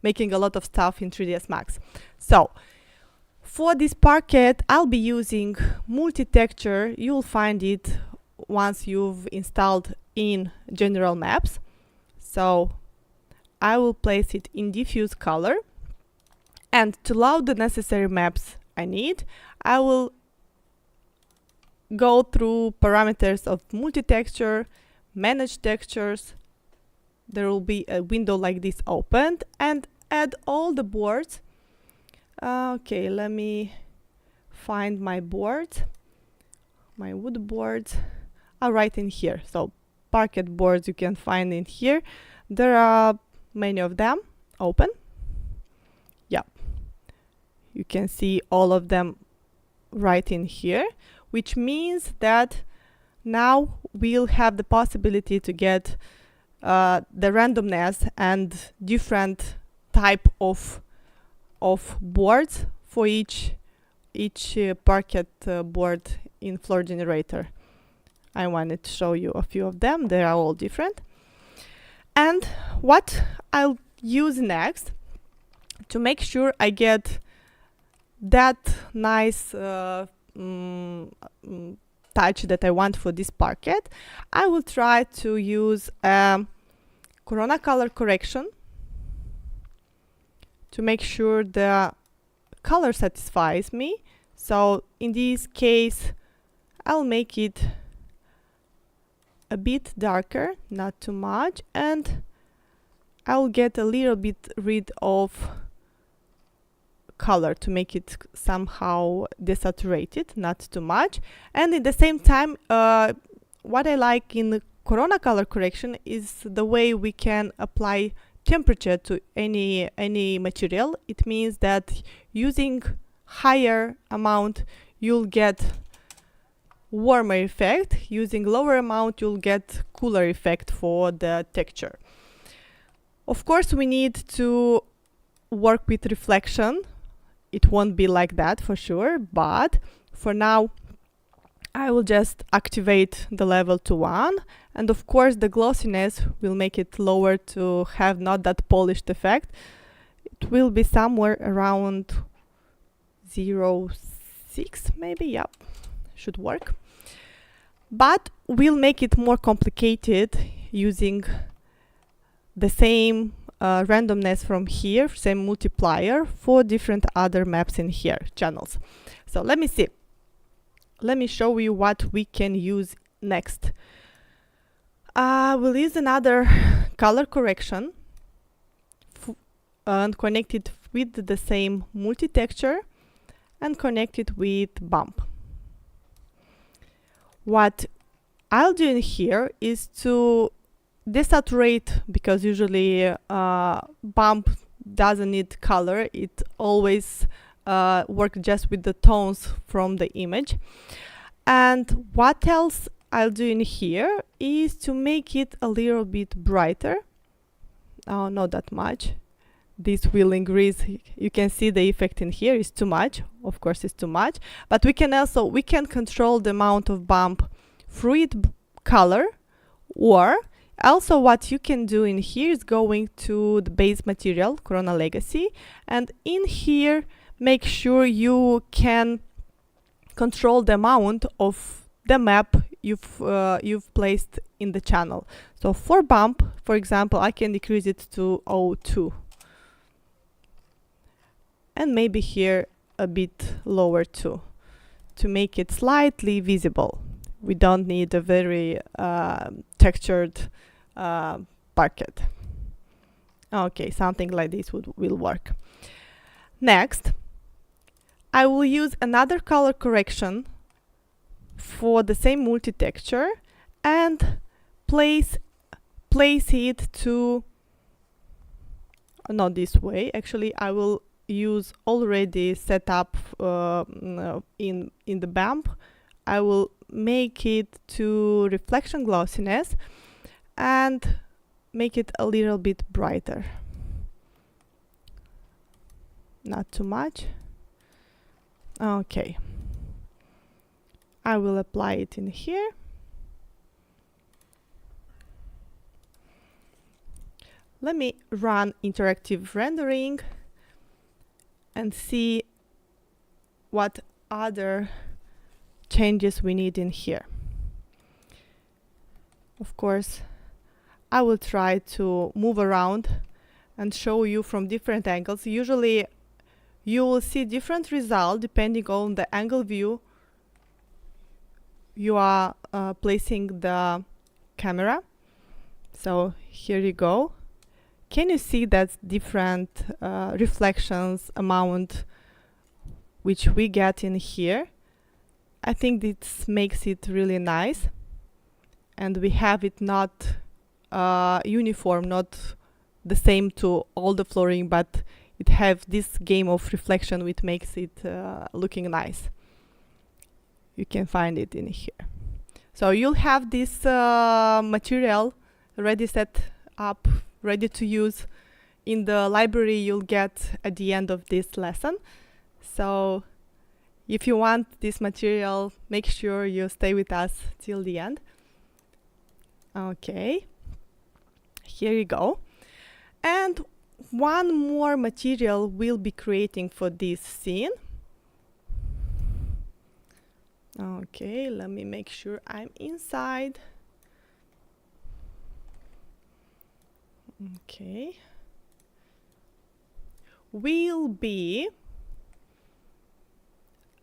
making a lot of stuff in 3ds Max. So for this parquet, I'll be using multi-texture. You'll find it once you've installed in General Maps. So I will place it in diffuse color, and to load the necessary maps I need, I will go through parameters of multi-texture, manage textures. There will be a window like this opened, and add all the boards. Okay, let me find my board, my wood boards. I'll write in here. So Parquet boards you can find in here. There are many of them. Open. Yeah, you can see all of them right in here, which means that now we'll have the possibility to get the randomness and different type of boards for each Parquet board in floor generator. I wanted to show you a few of them. They are all different. And what I'll use next to make sure I get that nice touch that I want for this Parquet, I will try to use Corona color correction to make sure the color satisfies me. So in this case, I'll make it a bit darker, not too much, and I'll get a little bit rid of color to make it somehow desaturated, not too much. And at the same time, what I like in the Corona color correction is the way we can apply temperature to any material. It means that using higher amount you'll get warmer effect, using lower amount you'll get cooler effect for the texture. Of course, we need to work with reflection. It won't be like that for sure, but for now I will just activate the level to 1, and of course the glossiness will make it lower to have not that polished effect. It will be somewhere around 0.6 maybe. Yep, should work. But we'll make it more complicated using the same randomness from here, same multiplier for different other maps in here, channels. So let me see. Let me show you what we can use next. We'll use another color correction and connect it with the same multi-texture and connect it with bump. What I'll do in here is to desaturate, because usually bump doesn't need color. It always works just with the tones from the image. And what else I'll do in here is to make it a little bit brighter. Oh, not that much. This will increase. You can see the effect in here is too much. Of course, it's too much. But we can control the amount of bump through its color, or also what you can do in here is going to the base material, Corona Legacy, and in here make sure you can control the amount of the map you've placed in the channel. So for bump, for example, I can decrease it to 0.2, and maybe here a bit lower too, to make it slightly visible. We don't need a very textured Parquet. Okay, something like this will work. Next, I will use another color correction for the same multi-texture and place it to, not this way, actually I will use already set up in the bump. I will make it to reflection glossiness and make it a little bit brighter. Not too much. Okay. I will apply it in here. Let me run interactive rendering and see what other changes we need in here. Of course, I will try to move around and show you from different angles. Usually you will see different result depending on the angle view you are placing the camera. So here you go. Can you see that different reflections amount which we get in here? I think this makes it really nice, and we have it not uniform, not the same to all the flooring, but it have this game of reflection which makes it looking nice. You can find it in here. So you'll have this material ready set up, ready to use in the library you'll get at the end of this lesson. So if you want this material, make sure you stay with us till the end. Okay, here you go. And one more material we'll be creating for this scene. Okay, let me make sure I'm inside. Okay. Will be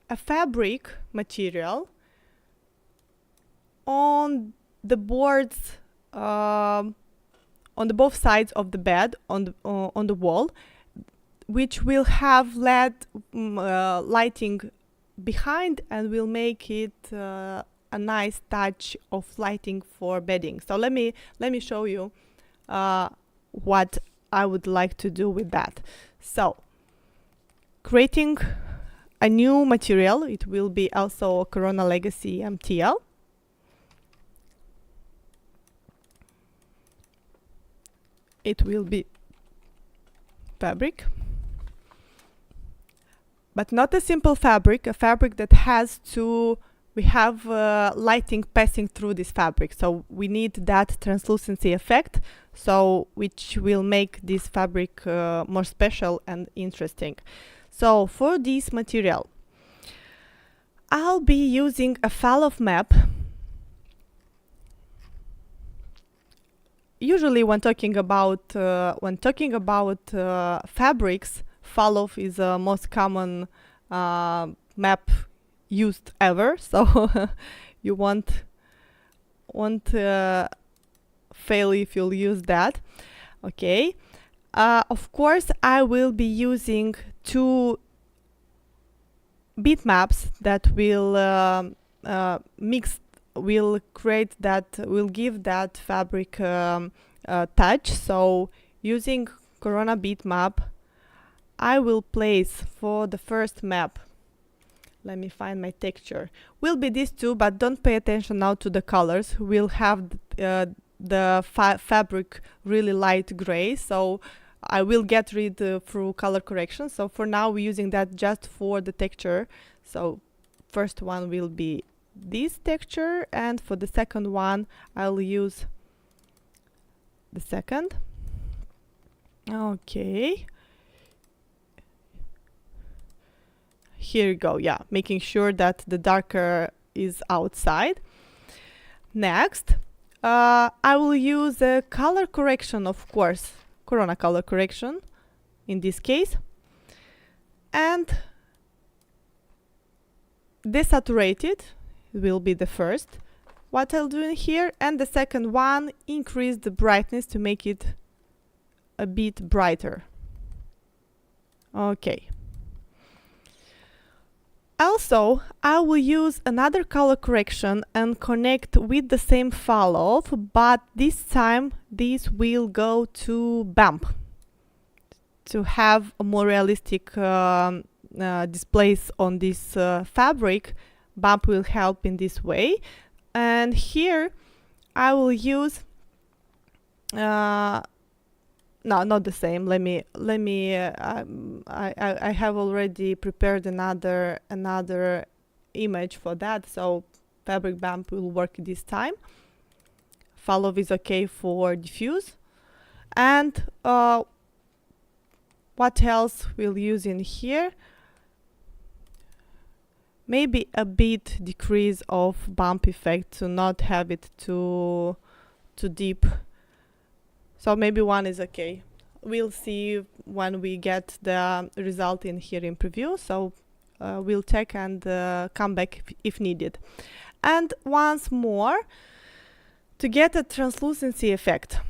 a fabric material on the boards, on the both sides of the bed, on the wall, which will have LED lighting behind, and will make it a nice touch of lighting for bedding. So let me show you what I would like to do with that. So creating a new material, it will be also a Corona Legacy MTL. It will be fabric, but not a simple fabric, a fabric that has to, we have lighting passing through this fabric, so we need that translucency effect, so which will make this fabric more special and interesting. So for this material, I'll be using a file of map. Usually when talking about fabrics, Falloff is the most common map used ever, so you won't fail if you'll use that. Okay, of course I will be using two bitmaps that will will give that fabric touch. So using Corona bitmap, I will place for the first map, let me find my texture, will be these two, but don't pay attention now to the colors. We'll have the fabric really light gray, so I will get rid through color correction. So for now we're using that just for the texture. So first one will be this texture, and for the second one I'll use the second. Okay, here you go. Yeah, making sure that the darker is outside. Next, I will use a color correction, of course, Corona color correction in this case, and desaturated will be the first what I'll do in here, and the second one, increase the brightness to make it a bit brighter. Okay. Also, I will use another color correction and connect with the same Falloff, but this time this will go to bump to have a more realistic displays on this fabric. Bump will help in this way, and here I will use no, not the same. I have already prepared another image for that, so fabric bump will work this time. Follow is okay for diffuse, and what else we'll use in here? Maybe a bit decrease of bump effect to not have it too deep. So maybe one is okay. we'll see when we get the result in here in preview. So we'll check and come back if needed. And once more, to get a translucency effect,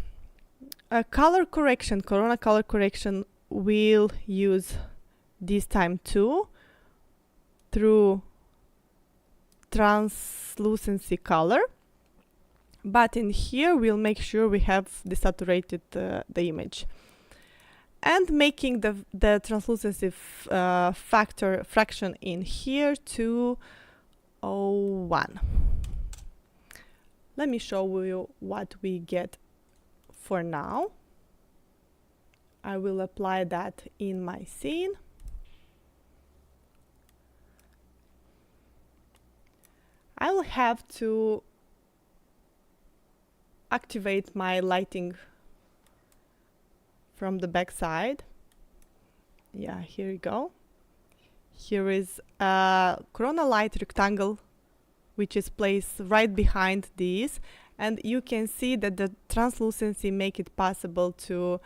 a color correction, Corona color correction, we'll use this time too through translucency color. But in here, we'll make sure we have desaturated the image. And making the translucency fraction in here to 0.1. Let me show you what we get for now. I will apply that in my scene. I will have to activate my lighting from the back side. Yeah, here you go. Here is a Corona light rectangle which is placed right behind this, and you can see that the translucency make it possible to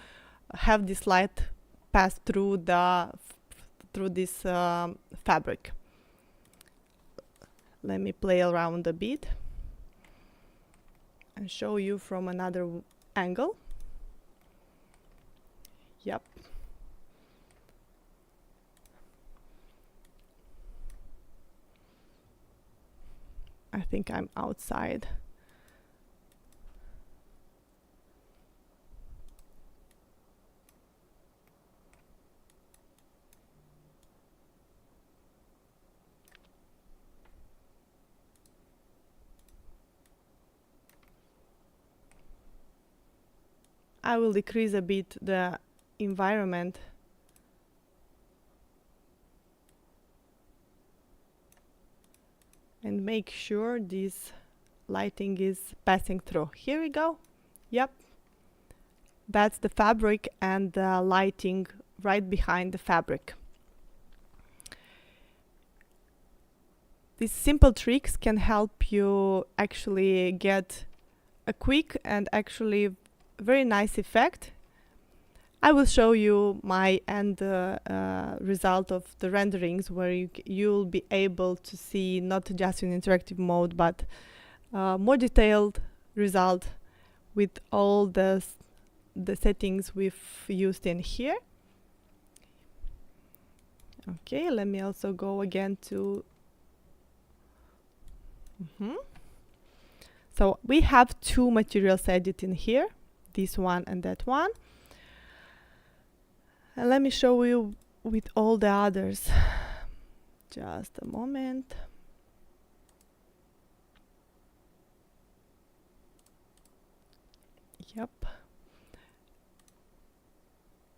have this light pass through this fabric. Let me play around a bit and show you from another angle. Yep. I think I'm outside. I will decrease a bit the environment and make sure this lighting is passing through. Here we go. Yep. That's the fabric and the lighting right behind the fabric. These simple tricks can help you actually get a quick and actually very nice effect. I will show you my end result of the renderings, where you'll be able to see not just in interactive mode, but more detailed result with all the settings we've used in here. Okay, let me also go again to So we have two materials edit in here, this one and that one. And let me show you with all the others. Just a moment. Yep.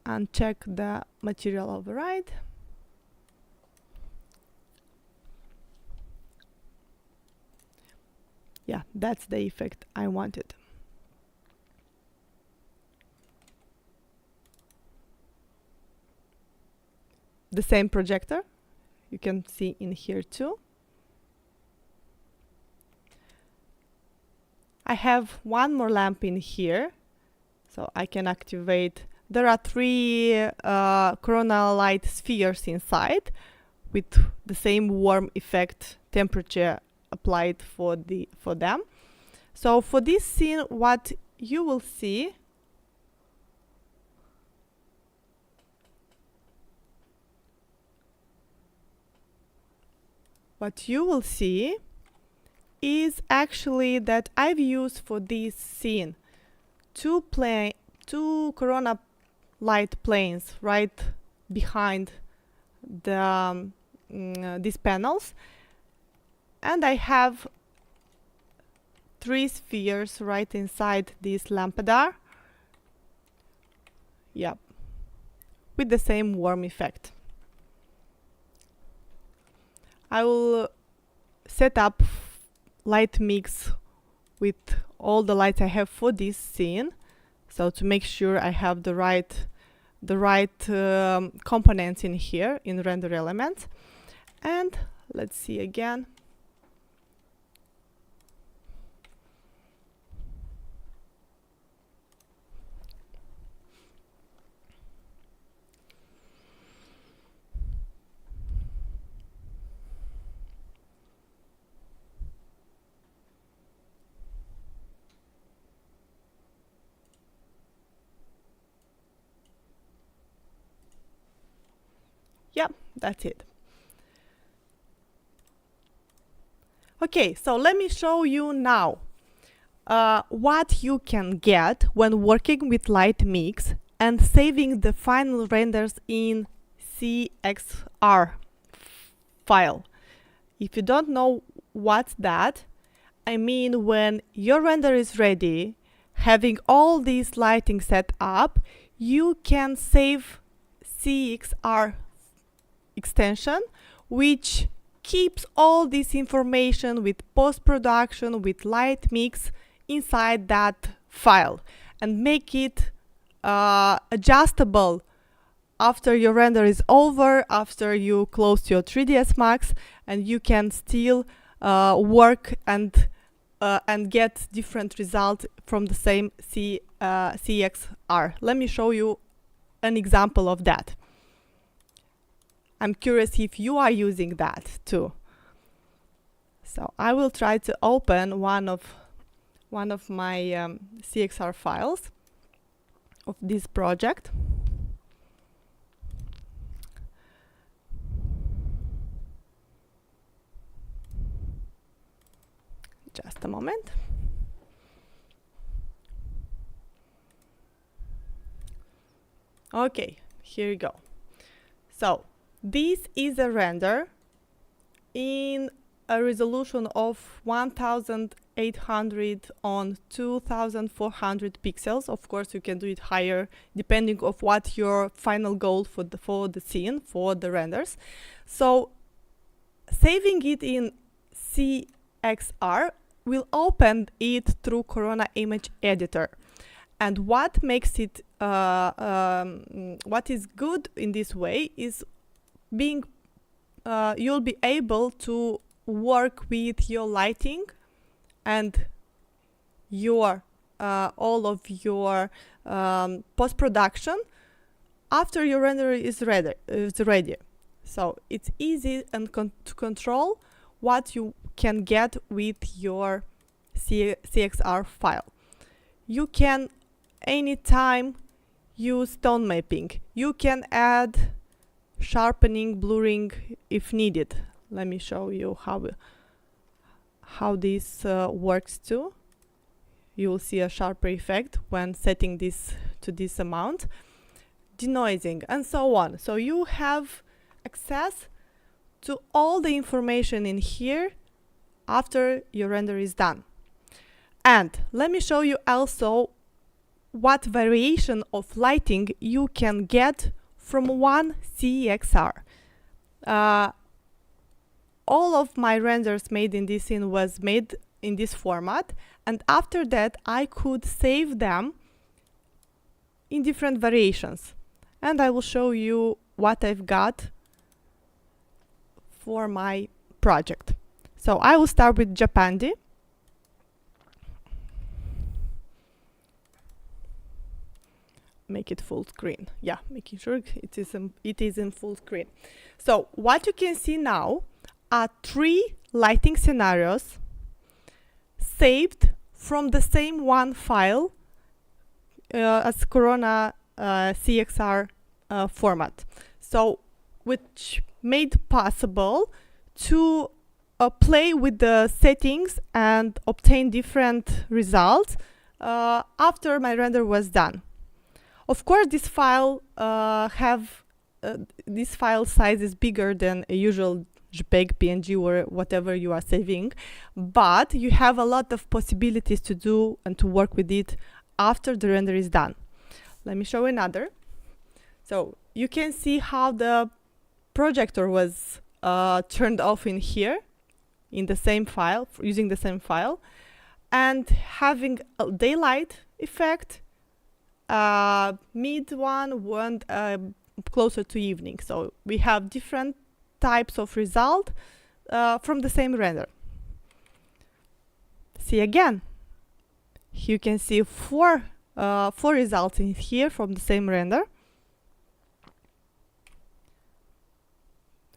And check the material override. Yeah, that's the effect I wanted. The same projector you can see in here too. I have one more lamp in here, so I can activate. There are 3 Corona light spheres inside with the same warm effect temperature applied for them. So for this scene, what you will see is actually that I've used for this scene two Corona light planes right behind the these panels, and I have 3 spheres right inside this lampadar. Yep, with the same warm effect. I will set up light mix with all the lights I have for this scene, so to make sure I have the right components in here in render elements. And let's see again. Yeah, that's it. Okay, so let me show you now what you can get when working with light mix and saving the final renders in CXR file. If you don't know what's that, I mean when your render is ready, having all these lighting set up, you can save CXR extension, which keeps all this information with post-production, with light mix inside that file and make it adjustable after your render is over, after you close your 3ds Max, and you can still work and get different results from the same CXR. Let me show you an example of that. I'm curious if you are using that too. So I will try to open one of my CXR files of this project. Just a moment. Okay, here you go. So this is a render in a resolution of 1800 on 2400 pixels. Of course, you can do it higher depending on what your final goal for the scene, for the renders. So saving it in CXR will open it through Corona Image Editor. And what makes it, what is good in this way is being, you'll be able to work with your lighting and your all of your post-production after your render is ready. So it's easy and to control what you can get with your CXR file. You can anytime use tone mapping. You can add sharpening, blurring if needed. Let me show you how this works too. You will see a sharper effect when setting this to this amount. Denoising and so on. So you have access to all the information in here after your render is done. And let me show you also what variation of lighting you can get from one CXR. All of my renders made in this scene was made in this format, and after that I could save them in different variations. And I will show you what I've got for my project. So I will start with Japandi. Make it full screen. Yeah, making sure it is in full screen. So what you can see now are 3 lighting scenarios saved from the same one file as Corona CXR format. So which made possible to play with the settings and obtain different results after my render was done. Of course, this file this file size is bigger than a usual JPEG, PNG, or whatever you are saving, but you have a lot of possibilities to do and to work with it after the render is done. Let me show another. So you can see how the projector was turned off in here, in the same file, using the same file, and having a daylight effect, mid one, closer to evening. So we have different types of result from the same render. See again, you can see four results in here from the same render.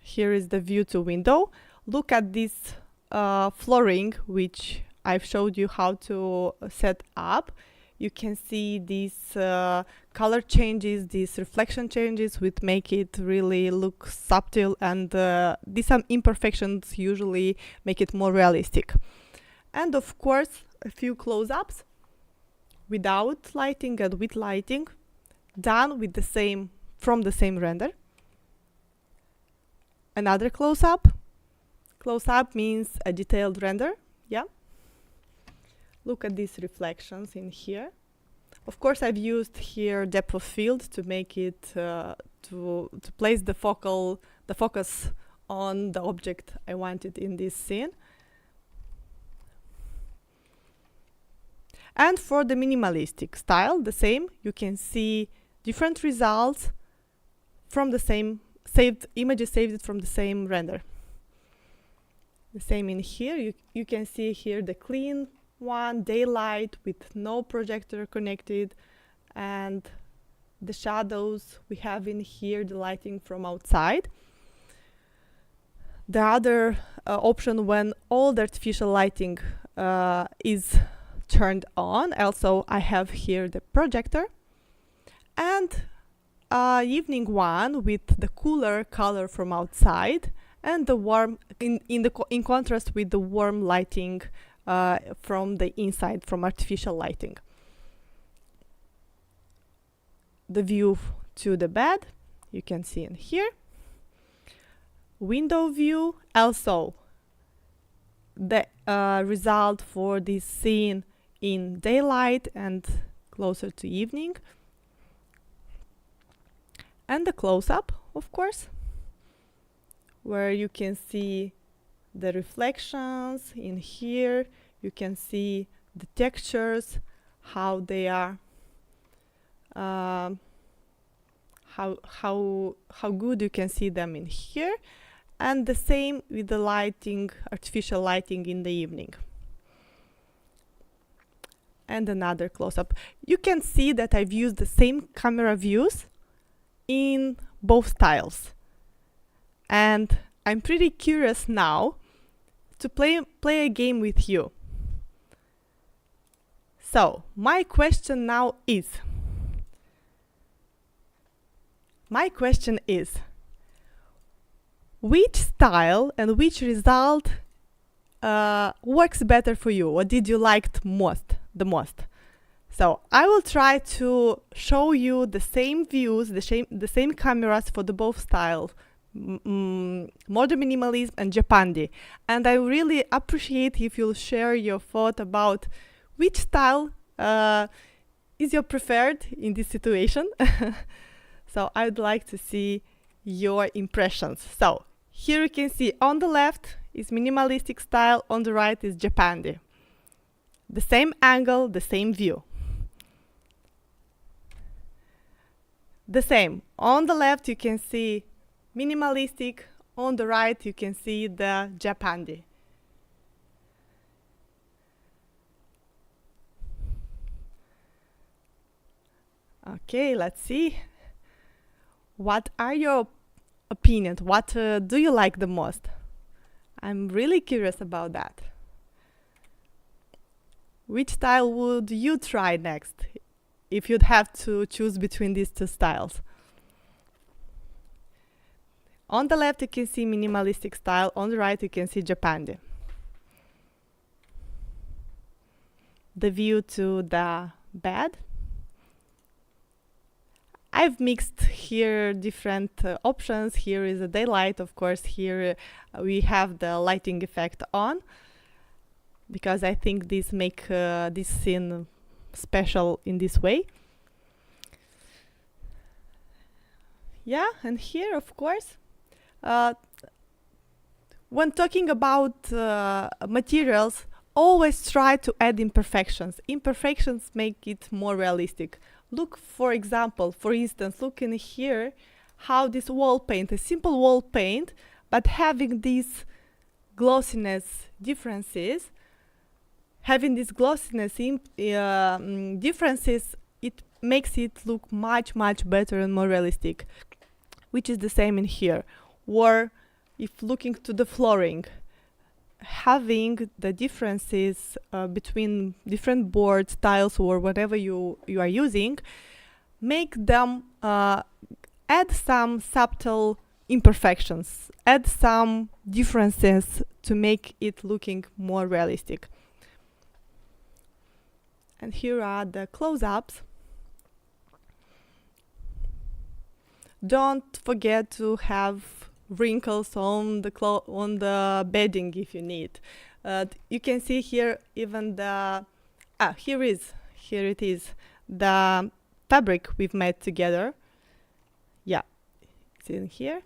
Here is the view to window. Look at this flooring, which I've showed you how to set up. you can see these color changes, these reflection changes, which make it really look subtle, and these imperfections usually make it more realistic. And of course, a few close-ups without lighting and with lighting, done with from the same render. Another close-up. Close-up means a detailed render. Yeah. Look at these reflections in here. Of course, I've used here depth of field to make it to place the focus on the object I wanted in this scene. And for the minimalistic style, the same. You can see different results from the same images saved from the same render. The same in here. You can see here the clean one, daylight with no projector connected, and the shadows we have in here, the lighting from outside. The other option, when all the artificial lighting is turned on, also I have here the projector, and evening one with the cooler color from outside and the warm in contrast with the warm lighting from the inside, from artificial lighting. The view to the bed you can see in here. Window view, also the result for this scene in daylight and closer to evening. And the close-up, of course, where you can see the reflections in here. You can see the textures, how they are, how good you can see them in here, and the same with the lighting, artificial lighting in the evening. And another close-up. You can see that I've used the same camera views in both styles, and I'm pretty curious now to play a game with you. So my question is, which style and which result works better for you? What did you like the most? So I will try to show you the same views, the same cameras for the both styles, modern minimalism and Japandi. And I really appreciate if you'll share your thought about which style is your preferred in this situation. So I'd like to see your impressions. So here you can see on the left is minimalistic style, on the right is Japandi. The same angle, the same view. The same. On the left you can see minimalistic, on the right you can see the Japandi. Okay, let's see. What are your opinions? What do you like the most? I'm really curious about that. Which style would you try next if you'd have to choose between these two styles? On the left you can see minimalistic style, on the right you can see Japandi. The view to the bed. I've mixed here different options. Here is a daylight, of course. Here we have the lighting effect on, because I think these make this scene special in this way. Yeah, and here, of course, when talking about materials, always try to add imperfections. Imperfections make it more realistic. Look, for instance, look in here how this wall paint, a simple wall paint, but having these glossiness differences, differences, it makes it look much better and more realistic, which is the same in here. Or if looking to the flooring, having the differences between different board styles or whatever you are using, make them add some subtle imperfections, add some differences to make it looking more realistic. And here are the close-ups. Don't forget to have wrinkles on the bedding if you need. You can see here even the here it is, the fabric we've made together. Yeah, it's in here.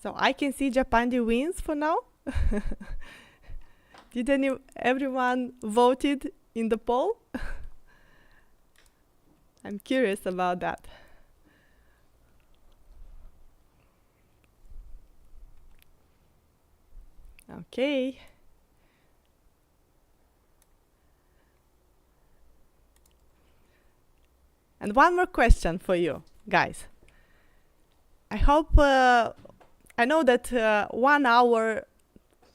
So I can see Japandi wins for now. Did everyone voted in the poll? I'm curious about that. Okay. And one more question for you guys. I hope I know that 1 hour,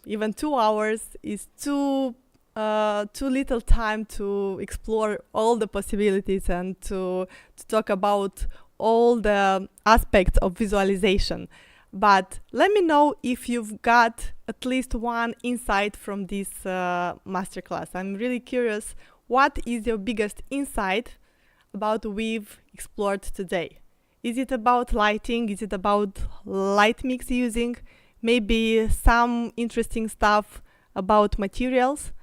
even 2 hours is too little time to explore all the possibilities and to talk about all the aspects of visualization. But let me know if you've got at least one insight from this masterclass. I'm really curious, what is your biggest insight about what we've explored today? Is it about lighting? Is it about light mix using? Maybe some interesting stuff about materials?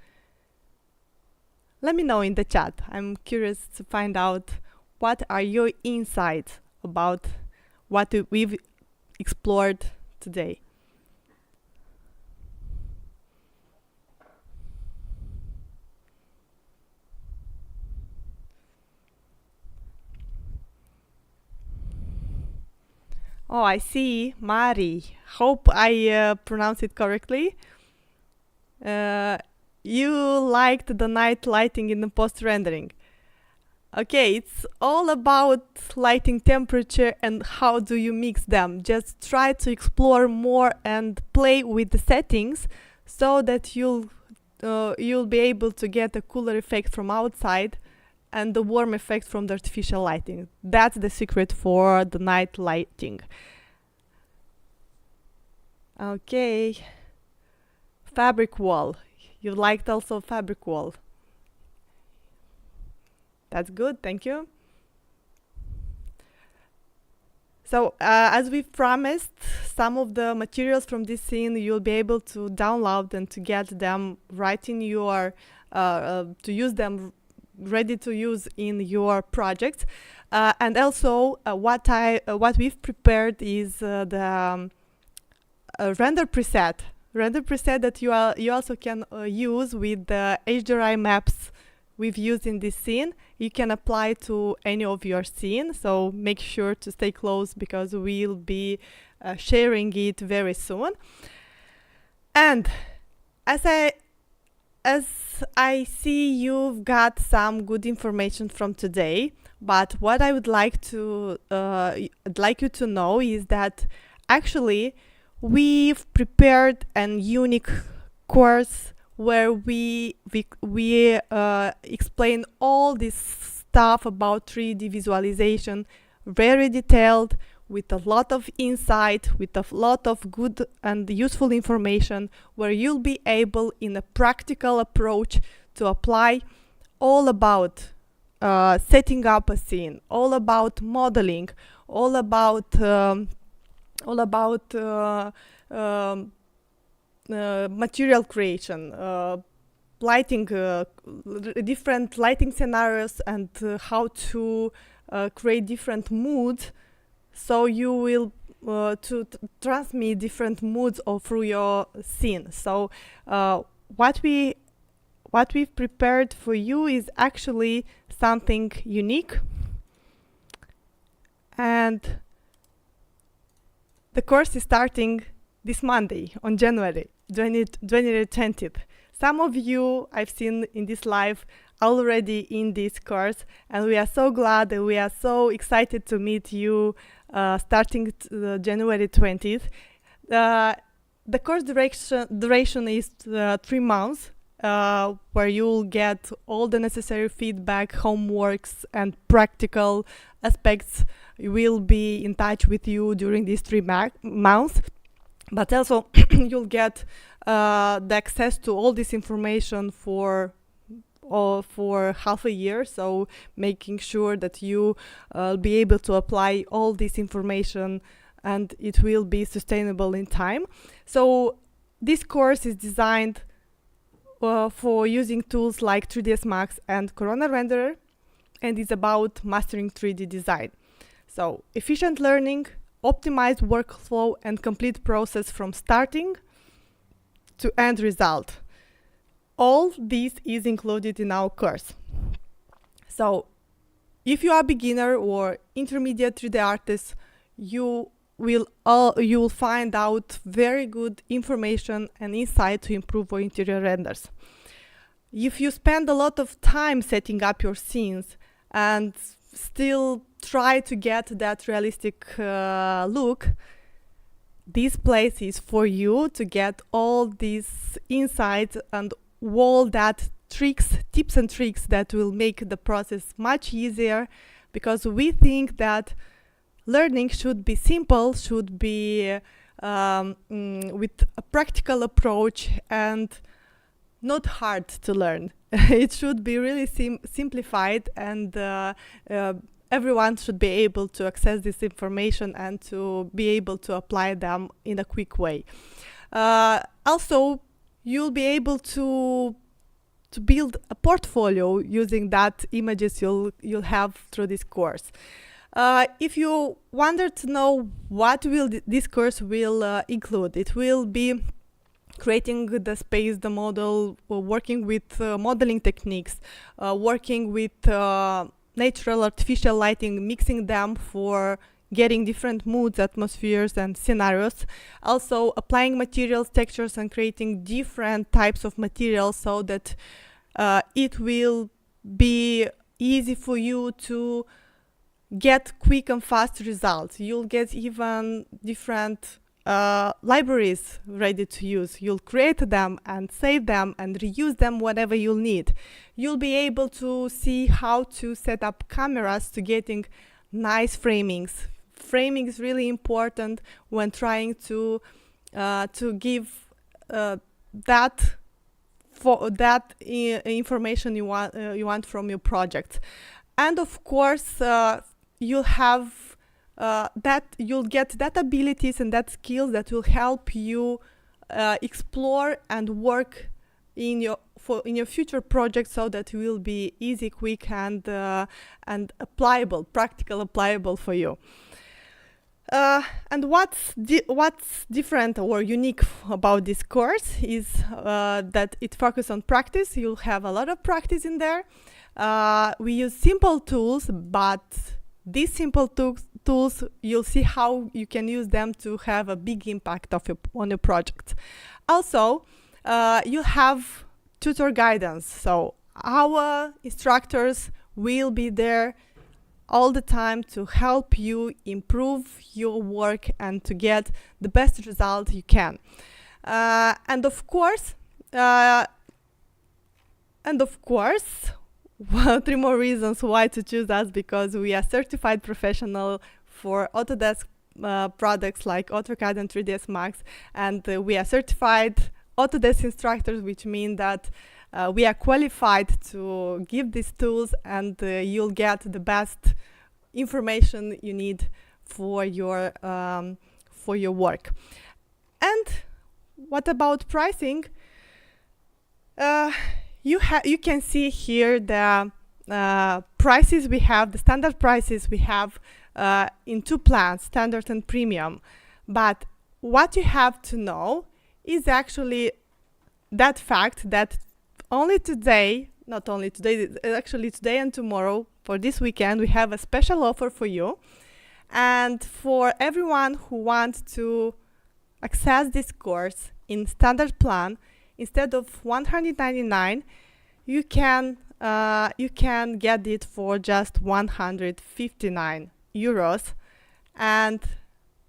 Let me know in the chat. I'm curious to find out what are your insights about what we've explored today. Oh, I see, Mari. Hope I pronounced it correctly. You liked the night lighting in the post-rendering. Okay, it's all about lighting temperature and how do you mix them. Just try to explore more and play with the settings so that you'll be able to get a cooler effect from outside and the warm effect from the artificial lighting. That's the secret for the night lighting. Okay. Fabric wall. You liked also fabric wall. That's good, thank you. So, as we've promised, some of the materials from this scene you'll be able to download and to get them right in your, to use them ready to use in your project. And also, what we've prepared is the render preset. Render preset that you also can use with the HDRI maps we've used in this scene. You can apply to any of your scenes, so make sure to stay close because we'll be sharing it very soon. And as I see you've got some good information from today, but what I would like to I'd like you to know is that actually we've prepared an unique course where we explain all this stuff about 3D visualization, very detailed, with a lot of insight, with a lot of good and useful information, where you'll be able, in a practical approach, to apply all about setting up a scene, all about modeling, all about material creation, lighting, different lighting scenarios, and how to create different moods, so you will to transmit different moods through your scene. So what we've prepared for you is actually something unique, and the course is starting this Monday on January 20th. Some of you I've seen in this live already in this course, and we are so glad and we are so excited to meet you starting January 20th. The course duration is 3 months, where you'll get all the necessary feedback, homeworks, and practical aspects. Will be in touch with you during these 3 months, but also you'll get the access to all this information for half a year, so making sure that you be able to apply all this information and it will be sustainable in time. So this course is designed for using tools like 3ds Max and Corona Renderer, and is about mastering 3D design. So efficient learning, optimized workflow, and complete process from starting to end result. All this is included in our course. So if you are a beginner or intermediate 3D artist, you will find out very good information and insight to improve your interior renders. If you spend a lot of time setting up your scenes and still try to get that realistic look, this place is for you to get all these insights and all that tips and tricks that will make the process much easier, because we think that learning should be simple, should be with a practical approach and not hard to learn. It should be really simplified, and everyone should be able to access this information and to be able to apply them in a quick way. Also, you'll be able to build a portfolio using that images you'll have through this course. If you wonder to know what will this course will include, it will be creating the space, the model, working with modeling techniques, working with natural artificial lighting, mixing them for getting different moods, atmospheres, and scenarios. Also applying materials, textures, and creating different types of materials so that it will be easy for you to get quick and fast results. You'll get even different libraries ready to use. You'll create them and save them and reuse them whenever you'll need. You'll be able to see how to set up cameras to getting nice framings. Framing is really important when trying to give that information you want from your project. And of course, you'll have you'll get that abilities and that skills that will help you explore and work in your future projects, so that it will be easy, quick, and applicable, practical, applicable for you. And what's different or unique about this course is that it focuses on practice. You'll have a lot of practice in there. We use simple tools, but these simple tools, you'll see how you can use them to have a big impact on your project. Also, you'll have tutor guidance. So our instructors will be there all the time to help you improve your work and to get the best result you can. And of course, 3 more reasons why to choose us: because we are certified professional for Autodesk products like AutoCAD and 3ds Max, and we are certified Autodesk instructors, which mean that we are qualified to give these tools, and you'll get the best information you need for your work. And what about pricing? You can see here the prices we have, the standard prices we have in 2 plans, standard and premium. But what you have to know is actually that fact that not only today, actually today and tomorrow, for this weekend, we have a special offer for you. And for everyone who wants to access this course in standard plan, instead of $199, you can get it for just €159. And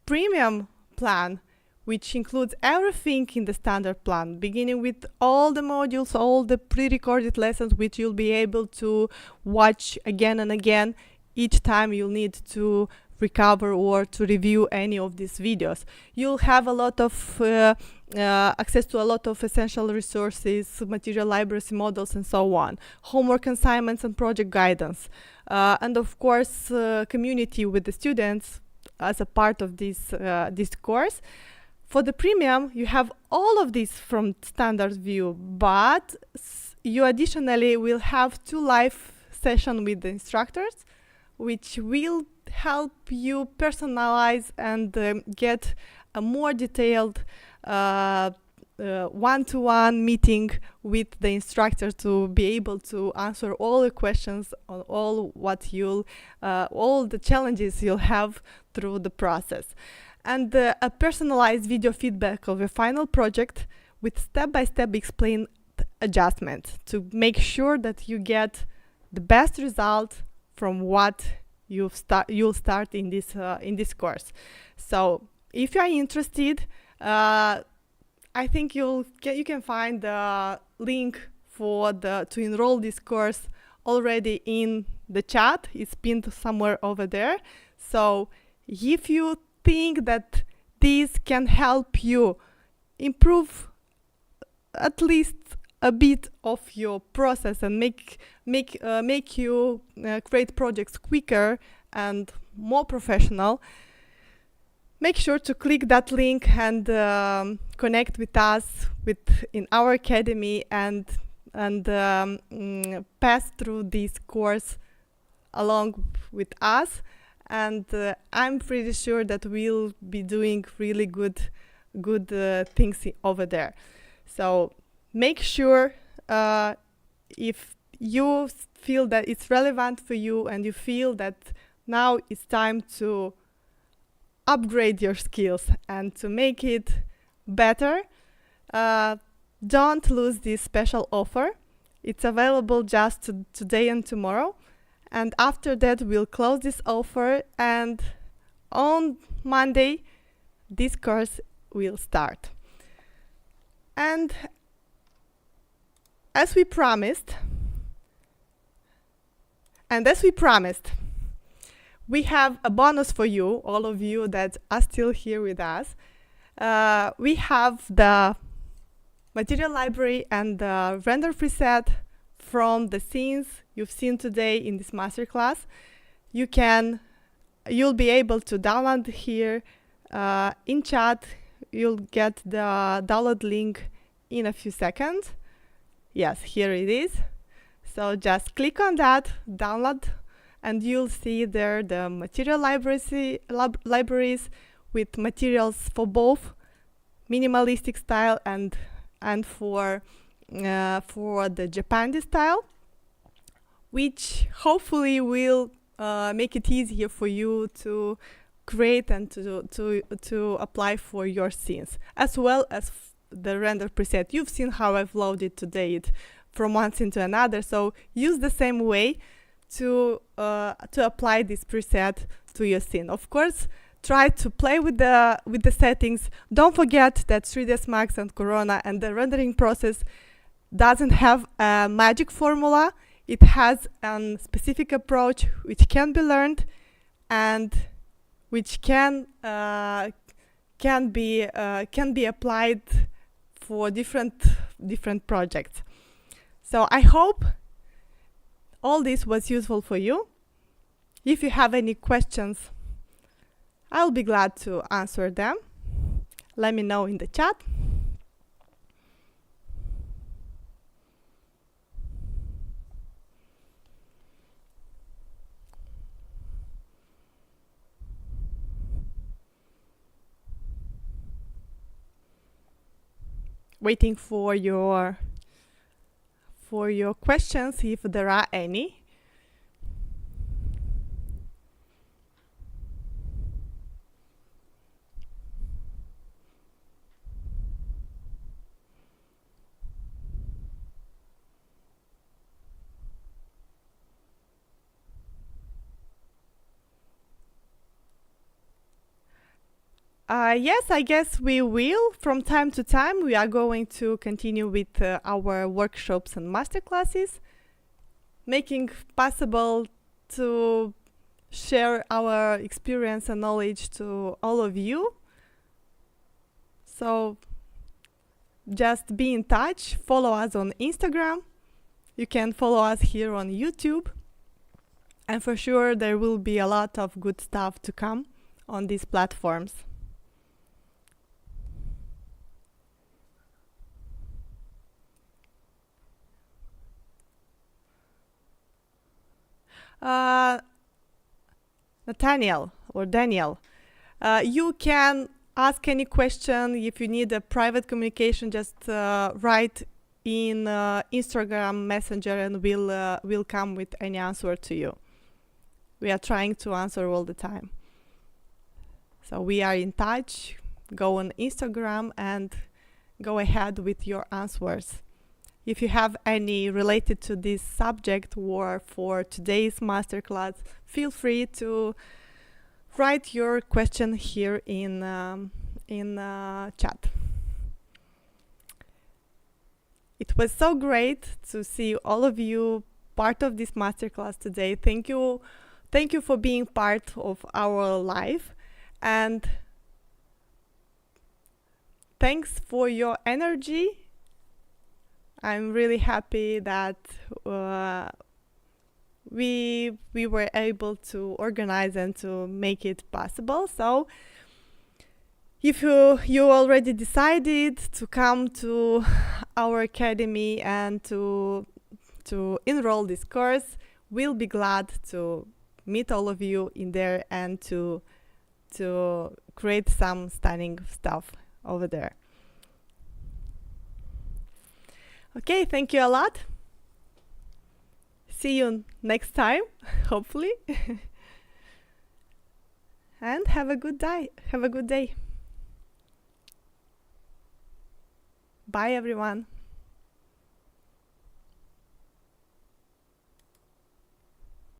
premium plan which includes everything in the standard plan, beginning with all the modules, all the pre-recorded lessons, which you'll be able to watch again and again each time you'll need to recover or to review any of these videos. You'll have a lot of access to a lot of essential resources, material libraries, models, and so on, homework assignments and project guidance, and of course community with the students as a part of this course. For the premium, you have all of this from standard view, but you additionally will have 2 live sessions with the instructors, which will help you personalize and get a more detailed one-to-one meeting with the instructor to be able to answer all the questions on all the challenges you'll have through the process. And a personalized video feedback of your final project with step-by-step explained adjustment to make sure that you get the best result from what you'll start in this course. So if you are interested, I think you can find the link to enroll this course already in the chat. It's pinned somewhere over there. So if you think that this can help you improve at least a bit of your process and make you create projects quicker and more professional, make sure to click that link and connect with us in our academy and pass through this course along with us. And I'm pretty sure that we'll be doing really good things over there. So make sure if you feel that it's relevant for you and you feel that now it's time to upgrade your skills and to make it better, don't lose this special offer. It's available just today and tomorrow. And after that, we'll close this offer, and on Monday, this course will start. And as we promised, we have a bonus for you, all of you that are still here with us. We have the material library and the render preset from the scenes you've seen today in this masterclass. You'll be able to download here in chat. You'll get the download link in a few seconds. Yes, here it is. So just click on that, download, and you'll see there the material libraries with materials for both minimalistic style and for the Japandi style, which hopefully will make it easier for you to create and to apply for your scenes, as well as the render preset. You've seen how I've loaded today it from one scene to another, so use the same way to apply this preset to your scene. Of course, try to play with the settings. Don't forget that 3ds Max and Corona and the rendering process doesn't have a magic formula. It has a specific approach which can be learned and which can be applied for different projects. So I hope all this was useful for you. If you have any questions, I'll be glad to answer them. Let me know in the chat. Waiting for your questions, if there are any. Yes, I guess we will. From time to time, we are going to continue with our workshops and masterclasses, making possible to share our experience and knowledge to all of you. So just be in touch, follow us on Instagram. You can follow us here on YouTube. And for sure, there will be a lot of good stuff to come on these platforms. Nathaniel or Daniel, you can ask any question. If you need a private communication, just write in Instagram Messenger and we'll come with any answer to you. We are trying to answer all the time. So we are in touch. Go on Instagram and go ahead with your answers. If you have any related to this subject or for today's masterclass, feel free to write your question here in chat. It was so great to see all of you part of this masterclass today. Thank you for being part of our life, and thanks for your energy. I'm really happy that we were able to organize and to make it possible. So if you already decided to come to our academy and to enroll this course, we'll be glad to meet all of you in there and to create some stunning stuff over there. Okay, thank you a lot. See you next time, hopefully. And have a good day. Have a good day. Bye, everyone.